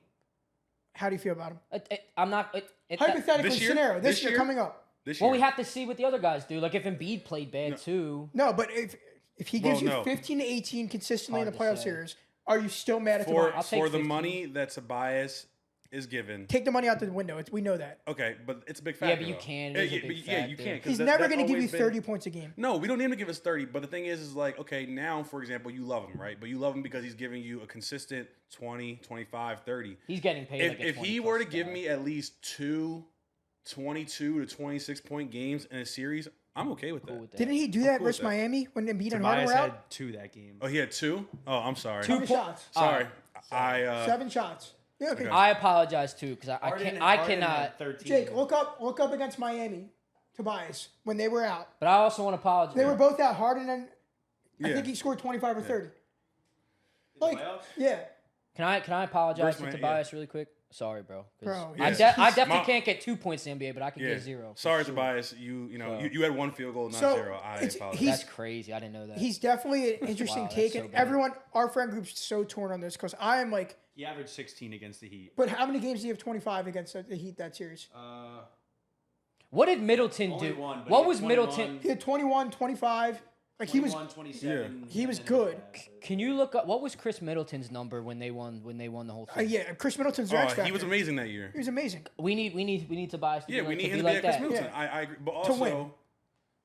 How do you feel about him? I'm not. Hypothetical This year? scenario. This This year year? coming up. This Well, year. we have to see what the other guys do. Like if Embiid played bad too. No, but if he gives Well, you no. 15 to 18 consistently in the Hard to playoff say. series, are you still mad at for Tobias? take for the 15. money that Tobias is given. Take the money out the window. We know that. Okay, but it's a big Yeah, factor. but you though. can. It is a big you factor. can't. 'cause He's that- never that's going to give you always been- 30 points a game. No, we don't need him to give us 30. But the thing is like, okay, now, for example, you love him, right? But you love him because he's giving you a consistent 20, 25, 30. He's getting paid. If, like a if 20 he plus were to give guy. me at least 22 to 26 point games in a series, I'm okay with that. Cool with that. Didn't he do that cool versus with that. Miami when Embiid and Harden Tobias were out? had 2 that game. Oh, he had 2? Oh, I'm sorry. 2 How many shots? Sorry. Uh, 7 shots. Yeah, okay. Okay. I apologize too because I can't. I cannot. 13. Jake, look up against Miami, Tobias, when they were out. But I also want to apologize. They were both out. Harden and I Yeah. think he scored 25 or 30. Like, playoffs? yeah. Can I apologize Where's to my- Tobias really quick? Sorry, bro. 'Cause Bro, I, yeah. I definitely My- can't get 2 points in the NBA, but I can Yeah. get 0. for Sorry, sure. Tobias. You know, So- you had 1 field goal, not So, 0. I it's- apologize. he's- That's crazy. I didn't know that. He's definitely an interesting Wow, that's take. so And bad. everyone, our friend group's so torn on this because I am like, He averaged 16 against the Heat. but how many games do you have 25 against the Heat that series? What did Middleton Only do? one, but What he was had Middleton? 21. He had 21, 25. Like he was 27. he was and good. then, Can you look up what was Chris Middleton's number when they won the whole thing? yeah, Chris Middleton's their X Oh, factor. he was amazing that year. He was amazing. We need Tobias to Yeah, be we like, need to him be to be like like Chris that. Middleton. Yeah. I agree. But To win. also,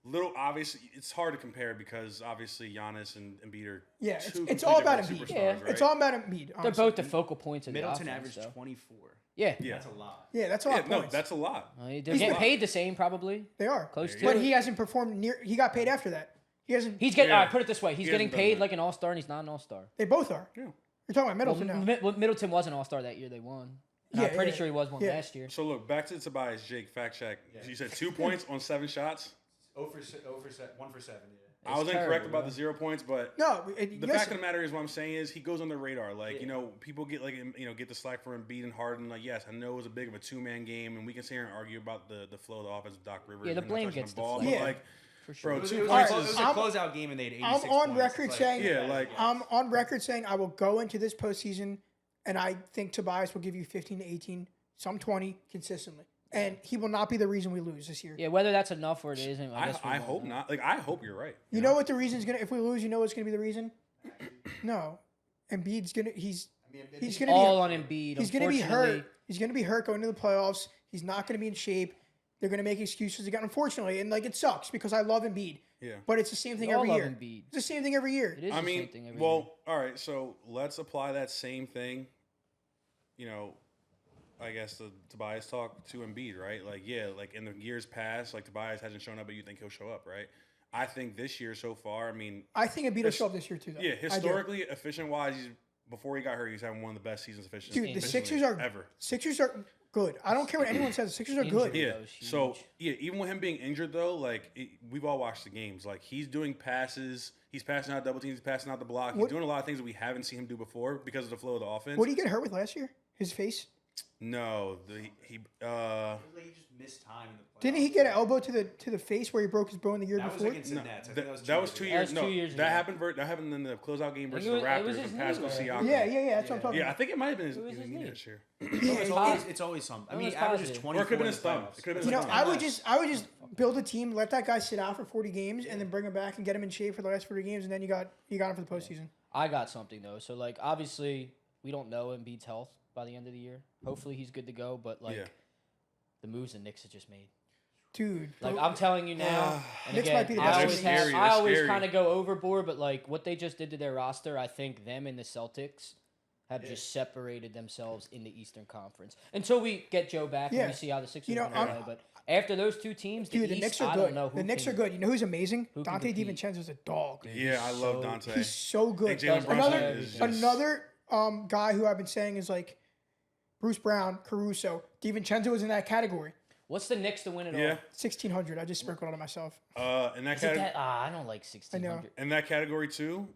little obviously, it's hard to compare because obviously Giannis and Embiid are Yeah, two it's complete all about different Embiid. superstars, Yeah. right? It's all about Embiid. They're honestly. both the focal points of Middleton the offense, averaged though. 24. Yeah. Yeah. That's a lot. Yeah, that's a lot Yeah, of no, points. that's a lot. They're He's getting not- paid the same probably. They are. Close to But it. he hasn't performed near. He got paid after that. He hasn't. He's getting. Yeah. All right, put it this way: he's He getting hasn't done paid that. like an all-star, and he's not an all-star. They both are. Yeah. You're talking about Middleton now. Middleton was an all-star that year. They won. And Yeah, I'm pretty yeah, sure he was one yeah. last year. So look, back to Tobias, Jake, fact check. You said 2 points on 7 shots. 1 for 7, yeah. I was It's incorrect terrible, about bro. the 0 points, but No, the fact of the matter is, what I'm saying is, he goes on the radar. Like, you know, people get like, you know, get the slack for Embiid and Harden. Like, yes, I know it was a big of a 2-man game, and we can sit here and argue about the flow of the offense with Doc Rivers. Yeah, the and not blame touching gets the ball, deflected. but Yeah. like, For sure. bro, It was, 2 it was, points it is. was a closeout game, and they had 86 I'm on points. record It's saying. Yeah, like- I'm on record saying I will go into this postseason, and I think Tobias will give you 15 to 18, some 20 consistently, and he will not be the reason we lose this year. Yeah, whether that's enough or it isn't, I guess we I won't hope know. not. Like, I hope you're right. You know what the reason's gonna? If we lose, you know what's gonna be the reason? No, Embiid's gonna. He's gonna All be. on Embiid. He's gonna be Unfortunately, hurt. He's gonna be hurt going to the playoffs. He's not gonna be in shape. They're gonna make excuses again. Unfortunately, and like it sucks because I love Embiid. Yeah. But it's the same thing We all every love year. Embiid. It's the same thing every year. It is I the mean, same thing every well, year. all right. So let's apply that same thing. You know, I guess the Tobias talk to Embiid, right? Like, yeah, like in the years past, like Tobias hasn't shown up, but you think he'll show up, right? I think this year so far, I mean, I think Embiid will show up this year too. Though. yeah, I do. historically, efficient wise, before he got hurt, he's having one of the best seasons efficient. Dude, the efficiently Sixers are ever. Sixers are good. I don't care what anyone says. The Sixers are good. Injury. Yeah. That was So huge. yeah, even with him being injured though, like we've all watched the games. Like he's doing passes, he's passing out double teams, he's passing out the block. He's doing a lot of things that we haven't seen him do before because of the flow of the offense. What did he get hurt with last year? His face? No, He just missed time in the playoffs. Didn't he get an elbow to the face where he broke his bone the year That was before? against the Nets. I think that was 2 ago. years. That was 2 years that ago. happened. That happened in the closeout game versus it the was Raptors his when Pascal knee, right? Siakam. Yeah, that's what I'm talking Yeah, I about. think it might have been his It was his knee knee. this year. It's always something. I It mean, was he averages positive. 24 Or it could've been in his the thumb. playoffs. It could've You been know, his thumb. I would just build a team, let that guy sit out for 40 games, and then bring him back and get him in shape for the last 40 games, and then you got him for the postseason. I got something though. So like obviously we don't know Embiid's health by the end of the year. Hopefully he's good to go. But like Yeah. the moves the Knicks have just made. Dude, Like I'm telling you now, and Knicks again, might be the I best always, team. That's scary, I that's always scary. kind of go overboard, but like what they just did to their roster, I think them and the Celtics have just separated themselves in the Eastern Conference until we get Joe back Yeah. and we see how the Sixers You know, are going to play. But after those two teams, dude, the the East, Knicks are I good. don't know who The Knicks can- are good. You know who's amazing? Who can Dante compete? DiVincenzo's a dog. Yeah, I love so- Dante. He's so good. And Jalen Brunson Another is just- another guy who I've been saying is like Bruce Brown, Caruso, DiVincenzo was in that category. What's the Knicks to win it Yeah. all? 1,600. I just sprinkled on it myself. In that Is it category, that? I don't like 1,600. in that category too,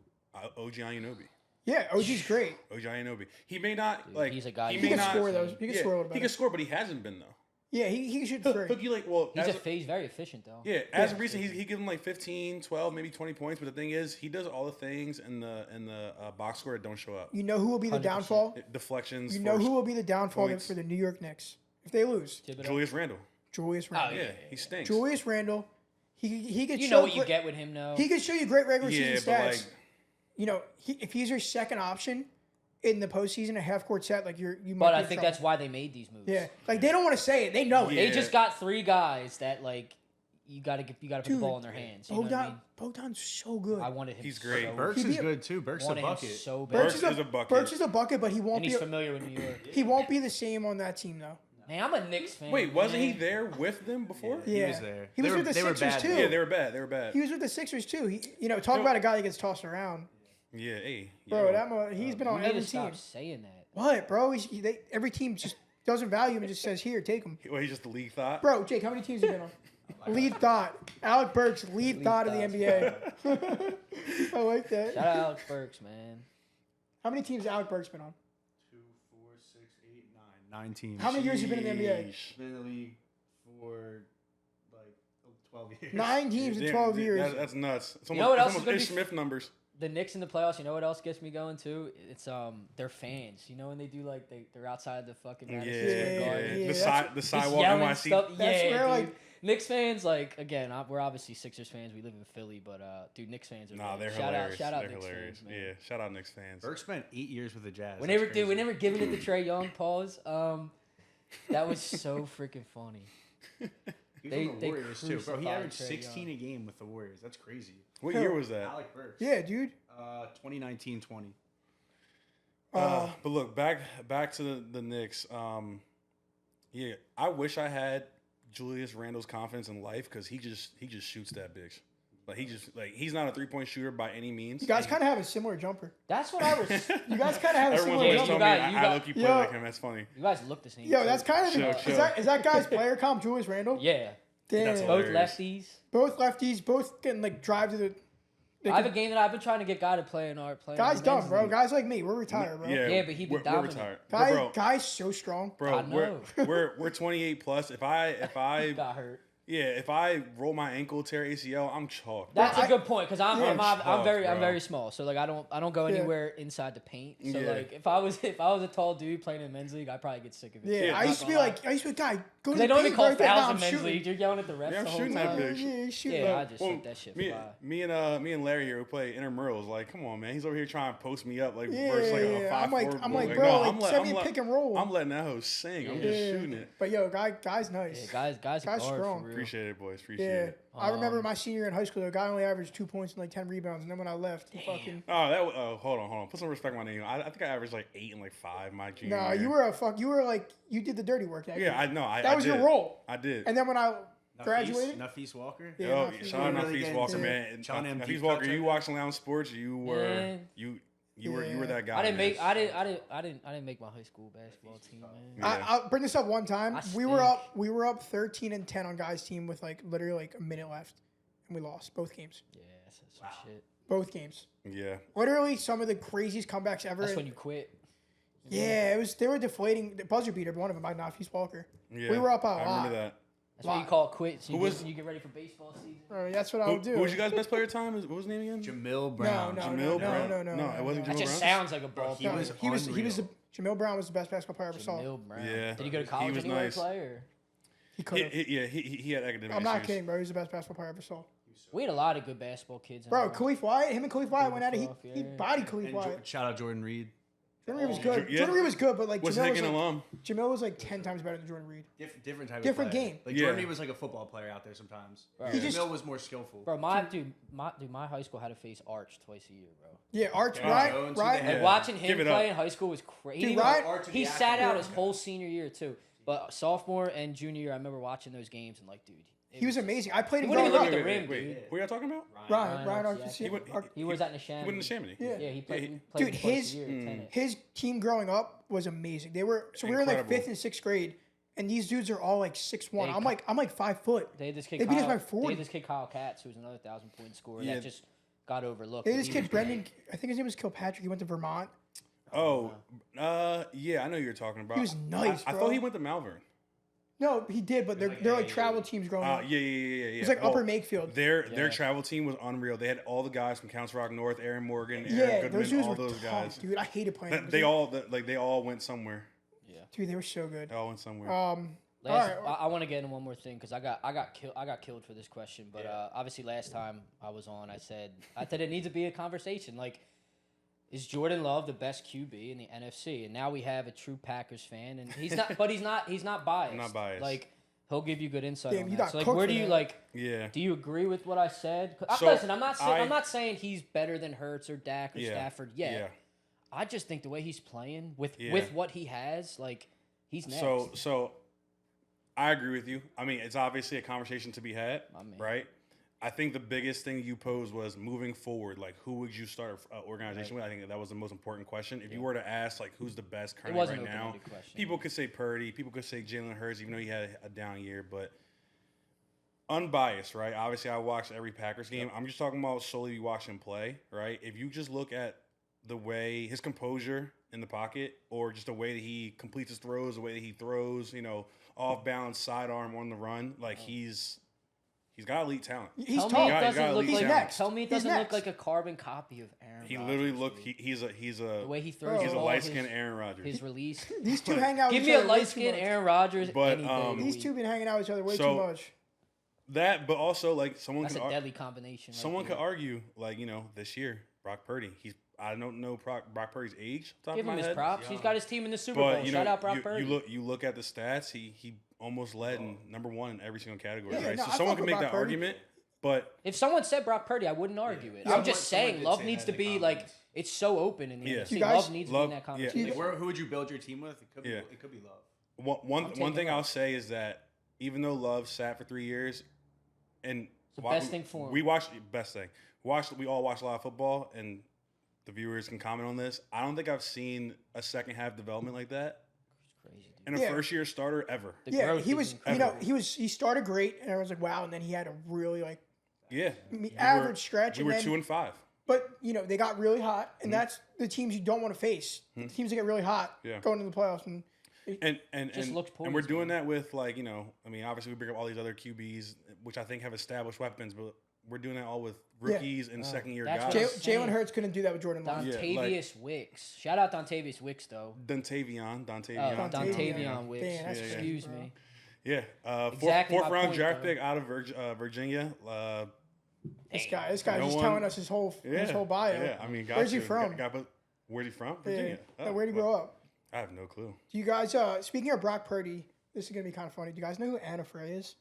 OG Anunoby. Yeah, OG's great. OG Anunoby. He may not Dude, like. he's a guy He who may He can not score those. He can yeah, score a little He better. can score, but he hasn't been though. Yeah, he should He'll three. get like well. He's as he's very efficient though. Yeah, as of recent, he gives him like 15, 12, maybe 20 points. But the thing is, he does all the things in the box score that don't show up. You know who will be the 100%. downfall? Deflections. You know forced- who will be the downfall points. for the New York Knicks if they lose? Thibodeau. Julius Randle. Julius Randle. Oh, Yeah, he stinks. Julius Randle. He could You show know what you gre- get with him now. He could show you great regular Yeah, season but stats. like, You know, if he's your second option in the postseason, a half court set, like you might. But be I in think trouble. that's why they made these moves. Yeah, like they don't want to say it. They know it. Yeah. They just got three guys that like you gotta put the Dude, ball in their hands. You know what I mean? Bogdan's so good. I wanted him. He's great. So, Burks He'd be is a- good too. Burks is a wanted him bucket. so bad. Burks is a bucket. Burks is a bucket, but he won't and be. he's familiar with New York. He won't be the same on that team though. Man, I'm a Knicks fan. wait, wasn't he man. there with them before? Yeah, was there. He was They with were- the they were Sixers bad. too. Yeah, they were bad. They were bad. He was with the Sixers too. Talk No. about a guy that gets tossed around, Yeah, hey, bro. yo. He's been You on need every to stop team. saying that. What, bro? Every team just doesn't value him and just says, "Here, take him." Well, he's just the league thought. Bro, Jake, how many teams have you been on? Lead thought. Alec Burks, lead thought of the thought. NBA. I like that. Shout out Alex Burks, man. How many teams has Alec Burks been on? 2, 4, 6, 8, 9. 9 teams. How many years you been in the NBA? Sheesh. Been in the league for like 12 years. 9 teams in Yeah, 12 years. That's nuts. It's know what else it's is gonna Ish be- Smith numbers. The Knicks in the playoffs. You know what else gets me going too? It's their fans. You know when they do like they're outside the fucking Yeah, Madison Square yeah, Garden. yeah. The that's- sidewalk yelling NYC. stuff. That's Yeah, where, dude. like- Knicks fans, like again, we're obviously Sixers fans. We live in Philly, but dude, Knicks fans are. Nah, great. they're shout hilarious. Out, shout out They're Knicks hilarious. fans, man. Yeah, shout out Knicks fans. Burks spent 8 years with the Jazz. Whenever, That's dude, crazy. whenever giving it to Trey Young, pause. That was so freaking funny. He was they- on the they Warriors too, bro. He crucified averaged Trae 16 a game with the Warriors. That's crazy. What year was that? Alec Burks. Yeah, dude. 2019-20. But look, back to the Knicks. Yeah, I wish I had Julius Randle's confidence in life because he just shoots that bitch. Like he's not a 3-point shooter by any means. You guys kind of have a similar jumper. That's what I was. You guys kind of have a Everyone's similar always you jumper. telling got- me you I got- look you play Yo. like him. That's funny. You guys look the same. Yo, too. that's kind of Chill. is that guy's player comp Julius Randle? Yeah. Damn. That's Both hilarious. lefties. Both lefties, both can like drive to the. They I have a can, game that I've been trying to get guy to play in our play. guys in the dumb, men's bro. league. Guys like me, we're retired, bro. Yeah, but he be we're dominant. retired. Guys, bro, guys, so strong. bro, I know. we're 28 plus. If I Got hurt. yeah, if I roll my ankle, tear ACL, I'm chalked. That's I- a good point because I'm chalked, very bro. small, so like I don't go Yeah. anywhere inside the paint. So Yeah. like if I was a tall dude playing in men's league, I'd probably get sick of it. Yeah, Yeah, I not used to be like, guy, go to They the don't even paint, call right there. Nah, fouls I'm in men's shooting. league. You're yelling at the refs Yeah, I'm the whole shooting that time. bitch. Yeah, he's shooting. Yeah, bro. I just let that shit fly. Me and Larry here who play intramurals. Like, come on, man. He's over here trying to post me up like Yeah, versus like a yeah. 5'4" I'm boy. like, bro, no, like, send me a pick and roll. I'm letting that hoe sing. I'm just Yeah. shooting it. But yo, guy's nice. Yeah, guys, Guy's are guard strong. for real. Appreciate it, boys. Appreciate Yeah, it. I remember my senior year in high school. The guy only averaged 2 points and like 10 rebounds, and then when I left, he fucking. Oh, hold on. Put some respect on my name. I think I averaged like 8 and like 5 my junior No, year. you were like you did the dirty work. That Yeah, year. I know. that was your role. I did. And then when I graduated, Nafis Walker. Yeah, Yo, Nafis shout out Walker. Nafis Really Walker, good. man. John M. Nafis Deep Walker, Cuts you right watching Lounge Sports? You were Man. you You were that guy. I didn't man. I didn't make my high school basketball team, man. Yeah. I'll bring this up one time. I We were stink. up 13-10 on guys' team with like literally like a minute left, and we lost both games. Yeah, that's some shit. Both games. Yeah. Literally some of the craziest comebacks ever. That's when you quit. Yeah, it was. They were deflating. The buzzer beater, one of them by Nafis Walker. Yeah. We were up a I lot. remember that. That's what you call it quit. So Who was- you get ready for baseball season. That's what I would do. Who was your guys' best player at the time? What was his name again? Jamil No, Brown. no, Jamil Brown. no, it wasn't That Jamil just Brown. sounds like a ball he player. was He was Jamil Brown was the best basketball player I ever saw. Jamil Brown. Yeah. Did he go to He college was anywhere nice. to play? Or? He could have. He had academic I'm not issues. kidding, bro. He was the best basketball player I ever saw. We had a lot of good basketball kids. Bro, Khalif Wyatt, him and Khalif Wyatt went at it. He Yeah. bodied Khalif And Wyatt. Shout out Jordan Reed. Jordan Reed was good. Yeah. Jordan Reed was good, but like Was Jamil Nick was an like, alum? Jamil was like 10 times better than Jordan Reed. Different type Different of player. game. Like Yeah. Jordan Reed was like a football player out there sometimes. Bro. He just- Jamil was more skillful. Bro, my high school had to face Arch twice a year, bro. Yeah, Arch, Yeah, Ryan, Jones, Ryan, And Yeah. watching him Give it play up. in high school was crazy. Dude, Ryan- Arch He the sat out athlete. his whole senior year too. But sophomore and junior year, I remember watching those games and like, dude, he was amazing. I played He him wouldn't growing even up. look at the rim, dude. Who y'all talking about? Ryan Ryan Arch. Arch, yeah. He went- He was at Neshaminy. He went in Chamonix. Yeah. Yeah, he played. Yeah, He played Dude, twice his- a year at tennis. His team growing up was amazing. We were in like Incredible. 5th and 6th grade, and these dudes are all like 6'1". They- I'm like 5 foot. They had this kid. They beat us Kyle, by They 40. had this kid Kyle Katz, who was another 1,000-point scorer Yeah. that just got overlooked. They had this He kid was Brendan. I think his name was Kilpatrick. He went to Vermont. Oh, yeah, I know who you're talking about. He was nice, I bro. thought he went to Malvern. No, he did, but they're like travel teams growing up. Yeah. It's like Upper Makefield. Their Yeah. travel team was unreal. They had all the guys from Counts Rock North, Aaron Morgan, Aaron Yeah, Goodman, those dudes all were those tough, guys. dude. I hated playing them. They all went somewhere. Dude, they were so good. They all went somewhere. All Last, right. I want to get into one more thing because I got killed for this question. But obviously, last time I was on, I said it needs to be a conversation. Like, is Jordan Love the best QB in the NFC? And now we have a true Packers fan, and he's not. But he's not biased. I'm not biased. Like, he'll give you good insight Damn, on you that. got So, like, cooked where for do you that. like? Yeah. Do you agree with what I said? So, Listen, I'm not I- I'm not saying he's better than Hurts or Dak or Yeah. Stafford yet. Yeah. I just think the way he's playing with Yeah. what he has, like, he's next. So I agree with you. I mean, it's obviously a conversation to be had, My man. right? I think the biggest thing you posed was moving forward. Like, who would you start an organization with? I think that was the most important question. If you were to ask, like, who's the best currently was an right now, open-ended question. people could say Purdy. People could say Jalen Hurts, even though he had a down year. But unbiased, right? Obviously, I watched every Packers game. I'm just talking about solely watching him play, right? If you just look at the way his composure in the pocket, or just the way that he completes his throws, the way that he throws, off balance sidearm on the run, like he's got elite talent. He's Tell tall. me it He got doesn't look elite like. talent. Tell me it He's doesn't look next. like a carbon copy of Aaron. He Rodgers, literally looked. dude. He's The a way he throws. he's a the ball, light skinned his- Aaron Rodgers. His release. These two hang out. Give with me each a other way light too skinned much. Aaron Rodgers But, any day of the These week. two been hanging out with each other way So- too much. That, but also like someone That's could a deadly combination. right someone there. could argue like this year Brock Purdy. I don't know Brock Purdy's age. Top Give of him my his head. props. He's got his team in the Super But Bowl. you Shout know, out Brock Purdy. you look at the stats. He almost led in number one in every single category. Yeah, right? no, So I someone fuck can with make Brock that Purdy. argument. But If someone said Brock Purdy, I wouldn't argue it. I'm just Someone saying did Love say needs that to in be the like comments. it's so open in the Yeah. NFC. You guys- Love needs to be in Love- that yeah. conversation. Like, who would you build your team with? It could be. Yeah. It could be Love. one taking thing Love. I'll say is that even though Love sat for 3 years, and the best thing for him. we all watched a lot of football, and the viewers can comment on this. I don't think I've seen a second half development like that Crazy, dude. in a Yeah. first year starter ever. The Yeah, growth he is was. incredible. He started great, and everyone's like, "Wow!" And then he had a really like Yeah, average stretch. We and were then, 2-5. But they got really hot, and that's the teams you don't want to face. The teams that get really hot Yeah. going into the playoffs. And Just looks and we're poised, doing that with I mean, obviously we bring up all these other QBs, which I think have established weapons, but we're doing that all with rookies and second year that's guys. what I'm Jalen saying. Hurts couldn't do that with Jordan Love. Yeah, Dontavius Wicks. Shout out Dontavius Wicks though. Dontavian. Dontavian Wicks. Damn, that's crazy, Excuse bro. me. Yeah, Exactly fourth my round point, draft though. pick out of Virginia. This guy's No just one- telling us his whole bio. Yeah, I mean, Where's he from? Where's he from? Yeah. Virginia. Oh, Where'd he well, grow up? I have no clue. Do you guys? Speaking of Brock Purdy, this is gonna be kind of funny. Do you guys know who Anna Frey is?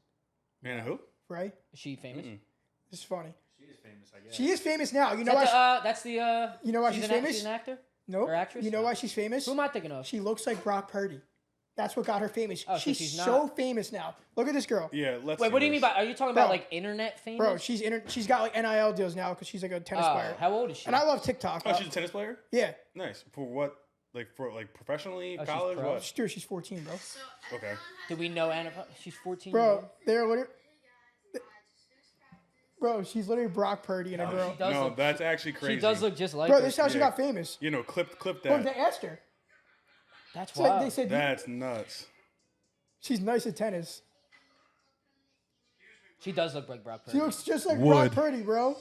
Man, who? Frey. Is she famous? This is funny. She is famous, I guess. She is famous now. You Is know why? that that's the You know why she's she's an, famous? She's an actor? Nope. or actress? You know why she's famous? Who am I thinking of? She looks like Brock Purdy. That's what got her famous. Oh, so she's she's so not- famous now. Look at this girl. Yeah, let's. Wait, see what do you mean this. by? Are you talking about Bro. like internet famous? Bro, she's got like NIL deals now because she's like a tennis player. How old is she? And I love TikTok. Oh, she's a tennis player. Yeah. Nice. For what? Like for like professionally, she's college, pro? what? She's 14, bro. Okay. Do we know Anna? She's 14. Bro, they're literally. Bro, she's literally Brock Purdy and a girl. does No, look- that's actually crazy. She does look just like Bro, her. this is how she Yeah. got famous. You know, clip Bro, that. they asked her. That's It's like wild. they said That's nuts. she's nice at tennis. She does look like Brock She Purdy. looks just like Would. Brock Purdy, bro.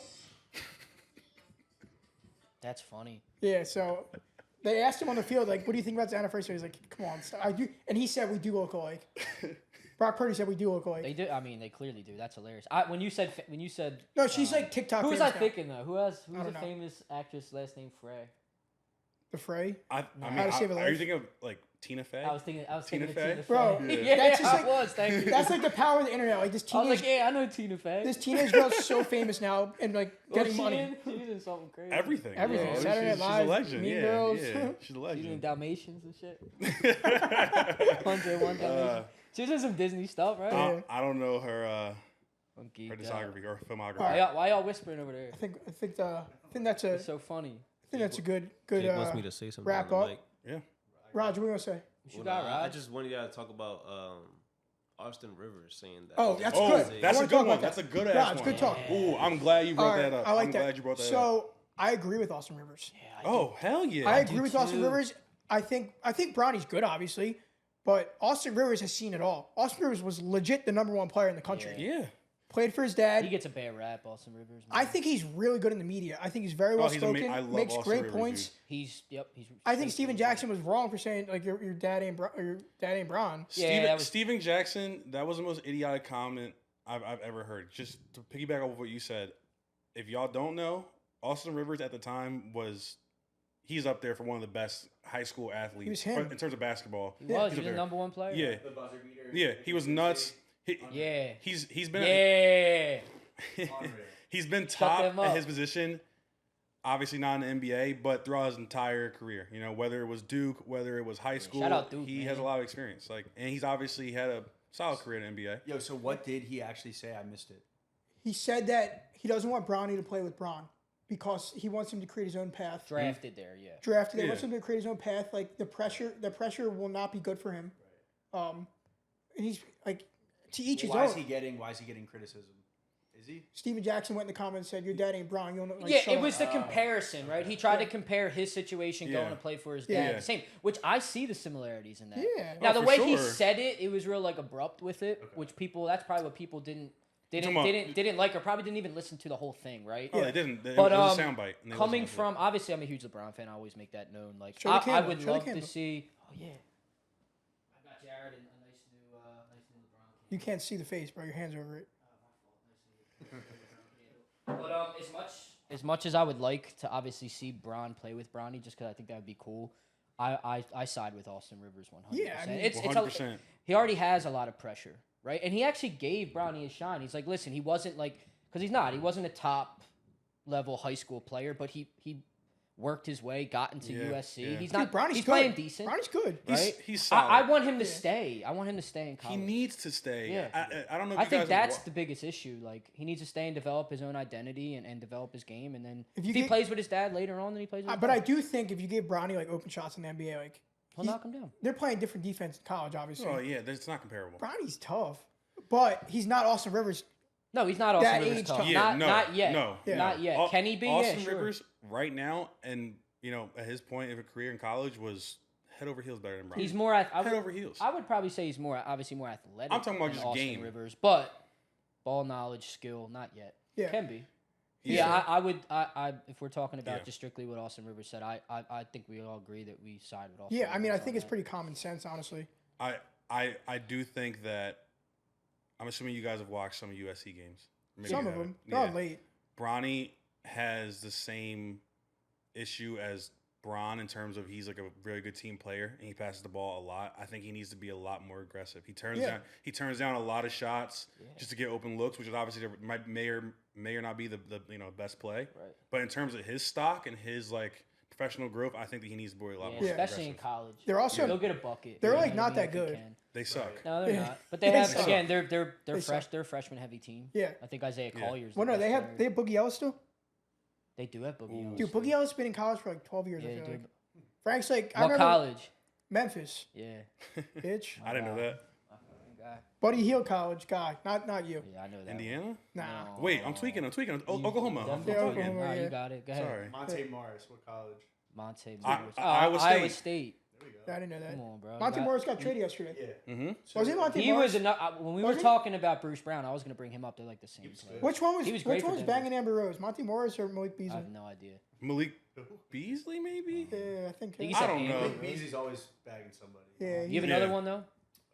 That's funny. Yeah, so they asked him on the field, like, what do you think about the anniversary? He's like, come on, stop. I do. And he said, we do look alike. Brock Purdy said we do look alike. They do. I mean, they clearly do. That's hilarious. When you said No, she's like TikTok. who was I famous now. thinking though? Who's don't a know. famous actress last name Frey? The Fray. I mean, How to Save a are you Life? thinking of like Tina Fey? I was thinking Tina of Fey? Tina Fey. Bro, yeah, that's just I like- was. Thank you. That's like the power of the internet. Like this I was teenage, like, yeah, I know Tina Fey. this teenage girl's so famous now and like getting she money. in? She's in something crazy. Everything. Everything. bro. Saturday Night she's Live, a legend. Mean yeah, Girls. Yeah, she's a She's in legend. Dalmatians and shit. 101 Dalmatians. She was in some Disney stuff, right? I don't know her I'm geeked out. discography or filmography. Why y'all whispering over there? I think that's a It's so funny. good Jake wants me to say something. wrap on the up. mic. Yeah. Roger, what do you want to say? What you Well, got, nah, I Rod? just wanted y'all to talk about Austin Rivers saying that. Oh, that's Oh, good. that's I a wanna good talk one. about That's a that. good Rod, ass it's one. good talk. Ooh, I'm glad you brought All right, that up. I like I'm that. glad you brought that up. So I agree with Austin Rivers. Oh, hell yeah. I agree with Austin too. Rivers. I think Bronny's good, obviously, but Austin Rivers has seen it all. Austin Rivers was legit the number one player in the country. Yeah. Played for his dad. He gets a bad rap, Austin Rivers. I think he's really good in the media. I think he's very well he's ama- spoken. I love Makes Austin great Rivers, points. dude. he's. I think Steven Jackson was wrong for saying like your dad ain't Bron. Yeah, that was- Steven Jackson, that was the most idiotic comment I've ever heard. Just to piggyback off what you said, if y'all don't know, Austin Rivers at the time he's up there for one of the best high school athletes He was him. in terms of basketball. He was. He's He up was the there. number one player. Yeah, yeah, he was nuts. Yeah. He's been Yeah. he's been top them at up. his position. Obviously not in the NBA, but throughout his entire career, you know, whether it was Duke, whether it was high school, shout out Duke, he man. has a lot of experience. Like, and he's obviously had a solid career in the NBA. Yo, so what did he actually say? I missed it. He said that he doesn't want Bronny to play with Bron because he wants him to create his own path. Drafted there, yeah. Drafted. He Yeah. wants him to create his own path. Like the pressure will not be good for him. And he's like, to each his Why own. is he getting criticism? Is he? Steven Jackson went in the comments and said, "Your dad ain't Bron." You don't like. Yeah, shut it up." was the comparison, right? He tried to compare his situation going Yeah. to play for his Yeah. dad, the same, which I see the similarities in that. Yeah. Now Oh, the for way he sure. said it, it was real like abrupt with it, which that's probably what people didn't talking about- didn't like or probably didn't even listen to the whole thing, right? Oh, they didn't. But it was a soundbite. and they coming listened to from obviously, I'm a huge LeBron fan. I always make that known. Like Show the I candle, would show the love to candle. see. Oh yeah, I got Jared and a nice new LeBron. You can't see the face, bro. Your hands over it. But as much as I would like to obviously see Bron play with Bronny, just because I think that would be cool, I side with Austin Rivers 100%. Yeah, I mean, it's 100%. he already has a lot of pressure, right? And he actually gave Bronny a shine. He's like, listen, he wasn't like because he wasn't a top level high school player, but he worked his way, got into Yeah, USC. yeah. He's Dude, not. Bronny's he's good. playing decent. Bronny's good. right? He's solid. I want him to stay. I want him to stay in He college. needs to stay. Yeah. I don't know if I you think guys that's have the biggest issue. Like he needs to stay and develop his own identity and develop his game, and then If if, you he get- plays with his dad later on, then he plays with his But dad. I do think if you give Bronny like open shots in the NBA, like He'll knock him down. they're playing different defense in college, obviously. Oh yeah, it's not comparable. Bronny's tough, but he's not Austin Rivers. No, he's not Austin That Rivers age tough. tough. Yeah, Not yet. No, Yeah. Not yet. Au- Can he be? Austin Yeah, sure. Rivers right now, and you know, at his point of a career in college, was head over heels better than Bronny. He's more. I head would, over heels. I would probably say he's obviously more athletic. I'm talking about than just Austin game. Rivers, but ball knowledge, skill, not yet. Yeah. Can be. Yeah. Yeah, I would. If we're talking about Yeah. just strictly what Austin Rivers said, I think we all agree that we side with Austin. Yeah, I mean, I Rivers think on it's that. pretty common sense, honestly. I do think that I'm assuming you guys have watched some USC games. Maybe Some you of them, haven't. they're Yeah. late. Bronny has the same issue as Bron in terms of he's like a very good team player and he passes the ball a lot. I think he needs to be a lot more aggressive. He turns down a lot of shots just to get open looks, which is obviously may or not be the best play. Right. But in terms of his stock and his like professional growth, I think that he needs to be a lot more. Especially in aggressive. college. They're also they'll get a bucket. they're You like know what not I mean, that if they good. can. They suck. No, they're Yeah. not. But they They have suck. again. They're They suck. they're a freshman heavy team. Yeah. I think Isaiah Yeah. Collier's. Well, the no, best they player. have Boogie Ellis still. They do have Boogie. Ellis. Dude, Boogie Ellis been in college for like 12 years. Yeah, I feel dude. like. Frank's like, I What remember college? Memphis, Yeah. bitch. I didn't know that. Guy. Buddy Hield College guy, not you. Yeah, I know that. Indiana? Nah. No. Wait, I'm tweaking. Oklahoma. Definitely Yeah, tweaking. Oklahoma, Nah, yeah. you got it. Go ahead. Sorry. Monte Morris, what college? Monte I- Morris. Iowa Iowa State. State. There we go. I didn't know that. Come on, bro. Monte You got- Morris got traded yesterday. Yeah. Mm-hmm. Was it Monte He Morris? was when we were Was he? talking about Bruce Brown. I was going to bring him up. They're like the same player. Which one was? He was Which great one for was Denver. banging Amber Rose? Monte Morris or Malik I Beasley? have no idea. Malik Beasley, maybe? Yeah, I think. Think he I said don't know. Amber. Beasley's always bagging somebody. Yeah, You have Yeah. another one though?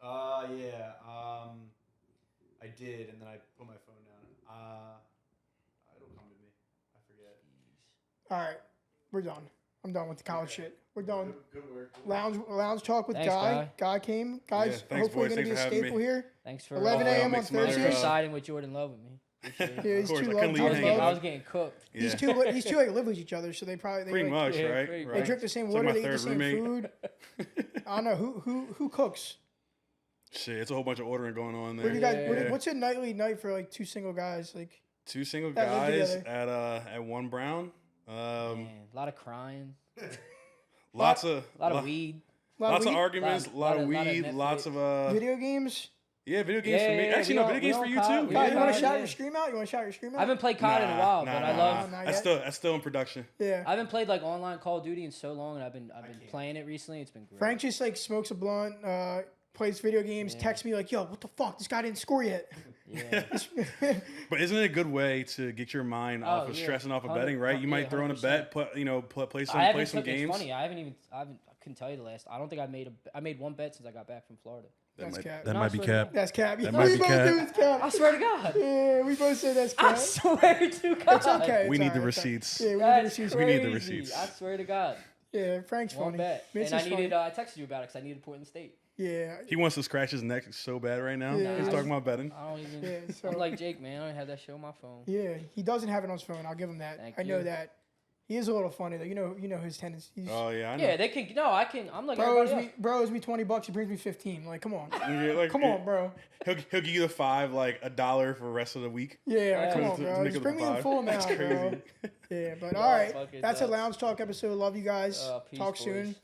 Yeah. I did, and then I put my phone down. It'll come to me. I forget. All right, we're done. I'm done with the college shit. We're done. Good work. Lounge talk with Thanks, Guy. Guy came. Guys, Yeah, thanks, hopefully boys. going to be a Thanks for having staple me. here. Thanks for 11 a.m. on make some money. Thanks for Thursdays. siding with Jordan Love with me. Appreciate Yeah, it. these course, two I love couldn't leave I you was, hanging. getting, I was getting cooked. Yeah. These two like live with each other, so they probably Pretty much, Yeah, right? pretty They Right. drink the same It's water. like They my eat the third same roommate. food. I don't know who cooks. Shit, it's a whole bunch of ordering going on Where do there. you guys? Yeah. What's a nightly night for like two single guys? Like Two single That live guys together. at One Brown. Man, a lot of crying, Lots of a lot of weed. lots of weed, arguments, a lot of lot of weed, lots Netflix. of video games. yeah, video games for me. Yeah, Actually, we no, all- video games we for all you caught- too. we Guy, all you Yeah. want caught- to shout yeah. your stream out? You want to shout your stream out? I haven't played COD in a while, but I love. Not That's yet. still in production. Yeah. I haven't played like online Call of Duty in so long, and I've been playing it recently. It's been great. Frank just like smokes a blunt, plays video games, Yeah. texts me like, "Yo, what the fuck? This guy didn't score yet." Yeah. But isn't it a good way to get your mind off of yeah. stressing off of 100 betting, right? You might yeah, throw in a 100%. bet, play some I play haven't some took, it's games. funny. I couldn't tell you the last. I don't think I made one bet since I got back from Florida. That's cap. That No, might I be swear to cap. God. That's cap. That What might we be both cap. do is cap. I swear to God. Yeah, we both say that's I cap. swear to God. It's okay. We it's need all the right, it's all right. receipts. Yeah, we need the That's receipts. We need the crazy. receipts. I swear to God. Yeah, Frank's One funny. bet. Mitch And is I funny. needed. I texted you about it because I needed Portland State. Yeah. He wants to scratch his neck so bad right now. Yeah. He's talking about betting. I don't even. Yeah, so- I'm like Jake, man. I don't have that shit on my phone. Yeah, he doesn't have it on his phone. I'll give him that. Thank I know you. that. He is a little funny though. You know his tendencies. Oh yeah, I know. Yeah, they can. No, I can. I'm like Bro owes everybody me else. $20. He brings me 15. Like, come on, Yeah, like, come on, bro. He'll give you the $5, like $1 for the rest of the week. Yeah, come Yeah. on, To bro. make Just it bring me the $5. full amount, That's bro. crazy. Yeah, but Y'all all right. fucking That's a nuts. Lounge Talk episode. Love you guys. Peace, Talk boys. soon.